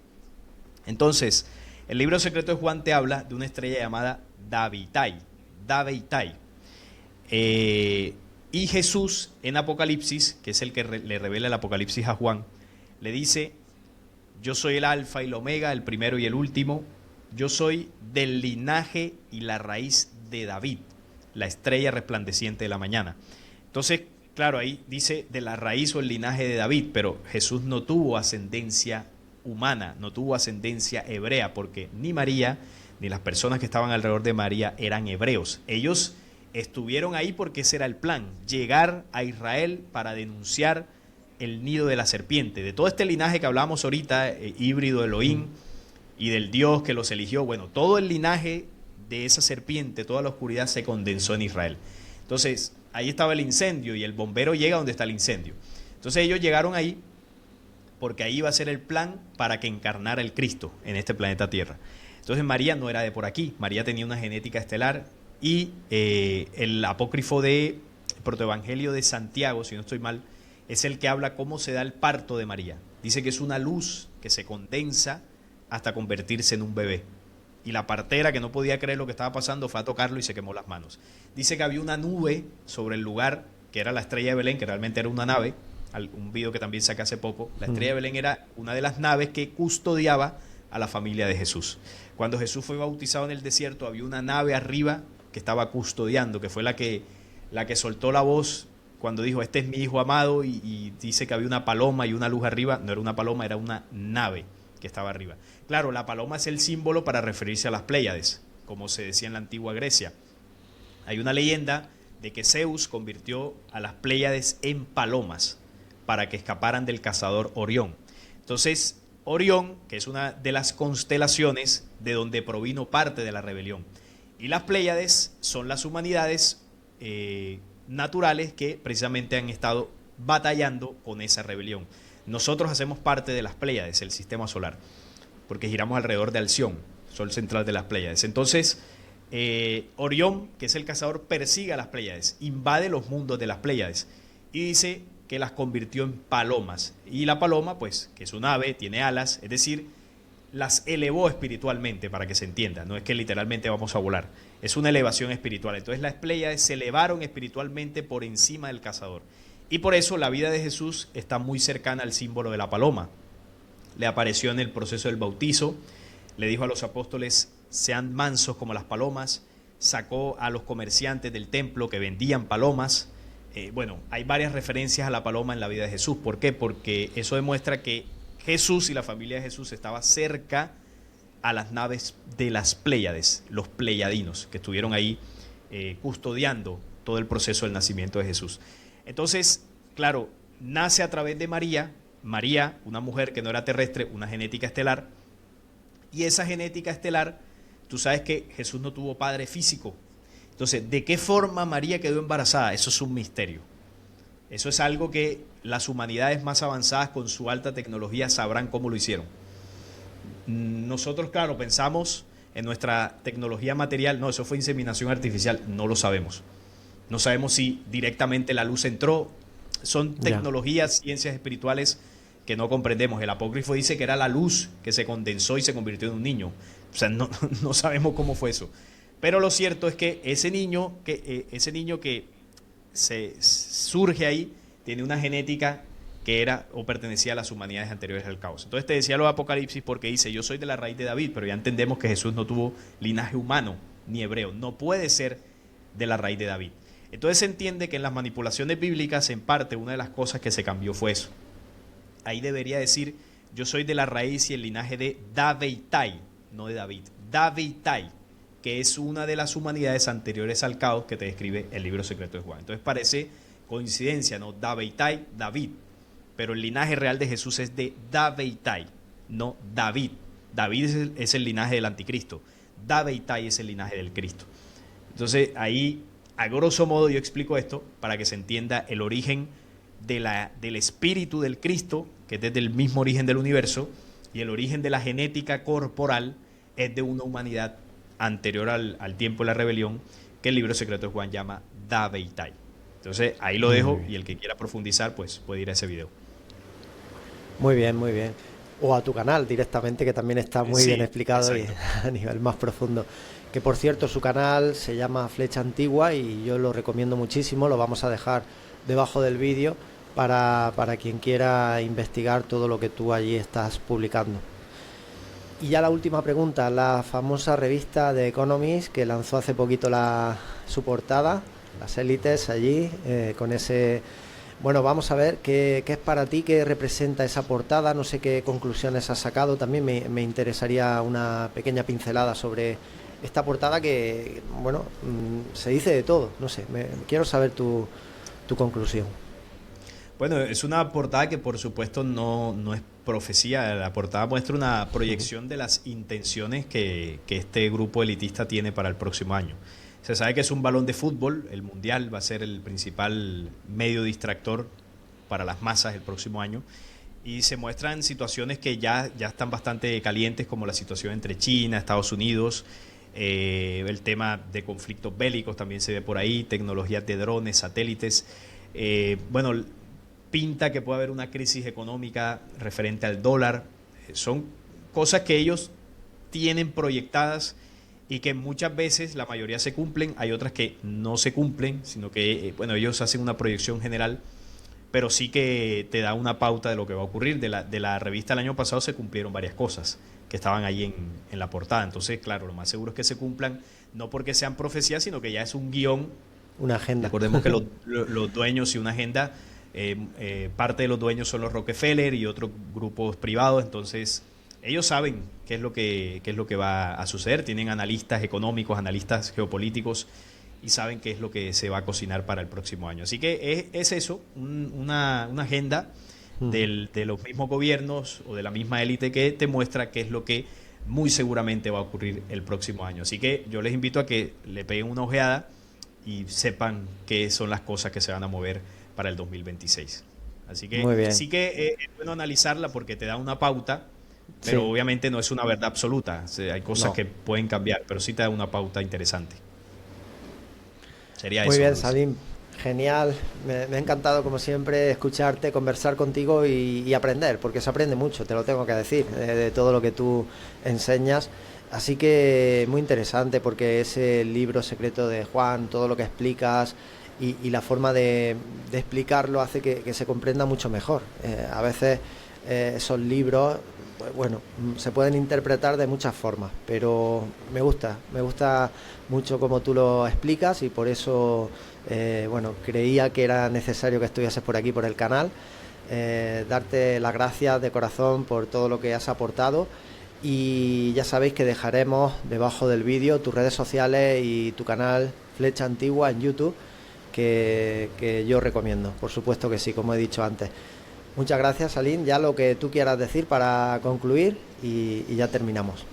Entonces, el libro secreto de Juan te habla de una estrella llamada Daveitai. Daveitai. Y Jesús en Apocalipsis, que es el que le revela el Apocalipsis a Juan, le dice: yo soy el alfa y el omega, el primero y el último. Yo soy del linaje y la raíz de David, la estrella resplandeciente de la mañana. Entonces, claro, ahí dice de la raíz o el linaje de David, pero Jesús no tuvo ascendencia humana, no tuvo ascendencia hebrea, porque ni María ni las personas que estaban alrededor de María eran hebreos. Ellos estuvieron ahí porque ese era el plan, llegar a Israel para denunciar el nido de la serpiente. De todo este linaje que hablamos ahorita, híbrido Elohim, y del Dios que los eligió, bueno, todo el linaje de esa serpiente, toda la oscuridad se condensó en Israel. Entonces, ahí estaba el incendio y el bombero llega donde está el incendio. Entonces ellos llegaron ahí porque ahí iba a ser el plan para que encarnara el Cristo en este planeta Tierra. Entonces María no era de por aquí, María tenía una genética estelar y el apócrifo de Protoevangelio de Santiago, si no estoy mal, es el que habla cómo se da el parto de María. Dice que es una luz que se condensa hasta convertirse en un bebé. Y la partera, que no podía creer lo que estaba pasando, fue a tocarlo y se quemó las manos. Dice que había una nube sobre el lugar, que era la estrella de Belén, que realmente era una nave, un video que también saqué hace poco. La estrella de Belén era una de las naves que custodiaba a la familia de Jesús. Cuando Jesús fue bautizado en el desierto, había una nave arriba que estaba custodiando, que fue la que soltó la voz cuando dijo: este es mi hijo amado, y dice que había una paloma y una luz arriba. No era una paloma, era una nave que estaba arriba. Claro, la paloma es el símbolo para referirse a las Pléyades, como se decía en la antigua Grecia. Hay una leyenda de que Zeus convirtió a las Pléyades en palomas para que escaparan del cazador Orión. Entonces, Orión, que es una de las constelaciones de donde provino parte de la rebelión, y las Pléyades son las humanidades naturales que precisamente han estado batallando con esa rebelión. Nosotros hacemos parte de las Pléyades, el sistema solar, porque giramos alrededor de Alción, sol central de las Pléyades. Entonces, Orión, que es el cazador, persigue a las Pléyades, invade los mundos de las Pléyades y dice que las convirtió en palomas. Y la paloma, pues, que es un ave, tiene alas, es decir, las elevó espiritualmente, para que se entienda. No es que literalmente vamos a volar, es una elevación espiritual. Entonces las Pléyades se elevaron espiritualmente por encima del cazador. Y por eso la vida de Jesús está muy cercana al símbolo de la paloma. Le apareció en el proceso del bautizo, le dijo a los apóstoles: sean mansos como las palomas. Sacó a los comerciantes del templo que vendían palomas. Bueno, hay varias referencias a la paloma en la vida de Jesús. ¿Por qué? Porque eso demuestra que Jesús y la familia de Jesús estaba cerca a las naves de las Pléyades, los pleyadinos, que estuvieron ahí custodiando todo el proceso del nacimiento de Jesús. Entonces, claro, nace a través de María, una mujer que no era terrestre, una genética estelar, y esa genética estelar, tú sabes que Jesús no tuvo padre físico. Entonces, ¿de qué forma María quedó embarazada? Eso es un misterio. Eso es algo que las humanidades más avanzadas con su alta tecnología sabrán cómo lo hicieron. Nosotros, claro, pensamos en nuestra tecnología material, no, eso fue inseminación artificial, no lo sabemos. No sabemos si directamente la luz entró. Son tecnologías, ciencias espirituales que no comprendemos. El apócrifo dice que era la luz que se condensó y se convirtió en un niño. O sea, no sabemos cómo fue eso. Pero lo cierto es que ese niño que se surge ahí tiene una genética que era o pertenecía a las humanidades anteriores al caos. Entonces te decía lo de Apocalipsis porque dice: yo soy de la raíz de David, pero ya entendemos que Jesús no tuvo linaje humano ni hebreo. No puede ser de la raíz de David. Entonces se entiende que en las manipulaciones bíblicas, en parte, una de las cosas que se cambió fue eso. Ahí debería decir: yo soy de la raíz y el linaje de Daveitai, no de David. Daveitai, que es una de las humanidades anteriores al caos que te describe el libro secreto de Juan. Entonces parece coincidencia, ¿no? Daveitai, David. Pero el linaje real de Jesús es de Daveitai, no David. David es el linaje del anticristo. Daveitai es el linaje del Cristo. Entonces ahí, a grosso modo, yo explico esto para que se entienda el origen del espíritu del Cristo, que que es desde el mismo origen del universo, y el origen de la genética corporal es de una humanidad anterior al tiempo de la rebelión, que el libro secreto de Juan llama Da Beitai. Entonces ahí lo dejo, y el que quiera profundizar pues puede ir a ese video. Muy bien, muy bien. O a tu canal directamente, que también está muy bien explicado y a nivel más profundo. Que por cierto, su canal se llama Flecha Antigua y yo lo recomiendo muchísimo. Lo vamos a dejar debajo del vídeo para quien quiera investigar todo lo que tú allí estás publicando. Y ya la última pregunta, la famosa revista The Economist que lanzó hace poquito su portada, las élites allí, con ese... Bueno, vamos a ver qué es para ti, qué representa esa portada, no sé qué conclusiones has sacado. También me interesaría una pequeña pincelada sobre esta portada que, bueno, se dice de todo, no sé, quiero saber tu conclusión. Bueno, es una portada que por supuesto no es profecía. La portada muestra una proyección de las intenciones que este grupo elitista tiene para el próximo año. Se sabe que es un balón de fútbol, el Mundial va a ser el principal medio distractor para las masas el próximo año, y se muestran situaciones que ya están bastante calientes, como la situación entre China, Estados Unidos, el tema de conflictos bélicos también se ve por ahí, tecnologías de drones, satélites. Bueno, pinta que puede haber una crisis económica referente al dólar. Son cosas que ellos tienen proyectadas y que muchas veces la mayoría se cumplen, hay otras que no se cumplen, sino que bueno, ellos hacen una proyección general, pero sí que te da una pauta de lo que va a ocurrir. De la revista el año pasado se cumplieron varias cosas que estaban ahí en la portada. Entonces, claro, lo más seguro es que se cumplan, no porque sean profecías, sino que ya es un guión, una agenda. Recordemos que los dueños y una agenda, parte de los dueños son los Rockefeller y otros grupos privados, entonces ellos saben qué es lo que va a suceder, tienen analistas económicos, analistas geopolíticos, y saben qué es lo que se va a cocinar para el próximo año. Así que es eso, una agenda de los mismos gobiernos o de la misma élite que te muestra qué es lo que muy seguramente va a ocurrir el próximo año. Así que yo les invito a que le peguen una ojeada y sepan qué son las cosas que se van a mover para el 2026. Así que sí que es bueno analizarla porque te da una pauta, pero obviamente no es una verdad absoluta. O sea, hay cosas que pueden cambiar, pero sí te da una pauta interesante. Sería muy eso. Bien, Luis. Salim. Genial. Me ha encantado, como siempre, escucharte, conversar contigo y aprender, porque se aprende mucho, te lo tengo que decir, de todo lo que tú enseñas. Así que muy interesante, porque ese libro secreto de Juan, todo lo que explicas y la forma de explicarlo hace que se comprenda mucho mejor. A veces esos libros, bueno, se pueden interpretar de muchas formas, pero me gusta mucho cómo tú lo explicas, y por eso bueno, creía que era necesario que estuvieses por aquí, por el canal. Darte las gracias de corazón por todo lo que has aportado, y ya sabéis que dejaremos debajo del vídeo tus redes sociales y tu canal Flecha Antigua en YouTube, que yo recomiendo, por supuesto que sí, como he dicho antes. Muchas gracias, Salim. Ya lo que tú quieras decir para concluir, y ya terminamos.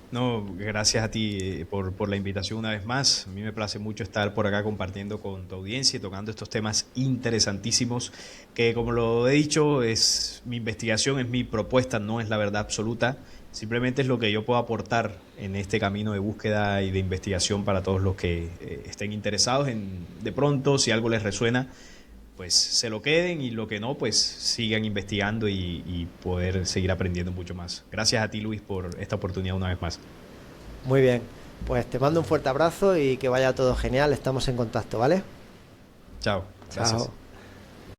No, gracias a ti por la invitación una vez más. A mí me place mucho estar por acá compartiendo con tu audiencia y tocando estos temas interesantísimos que, como lo he dicho, es mi investigación, es mi propuesta, no es la verdad absoluta. Simplemente es lo que yo puedo aportar en este camino de búsqueda y de investigación para todos los que estén interesados en, de pronto, si algo les resuena, pues se lo queden, y lo que no, pues sigan investigando y poder seguir aprendiendo mucho más. Gracias a ti, Luis, por esta oportunidad una vez más. Muy bien, pues te mando un fuerte abrazo y que vaya todo genial. Estamos en contacto, ¿vale? Chao. Gracias. Chao.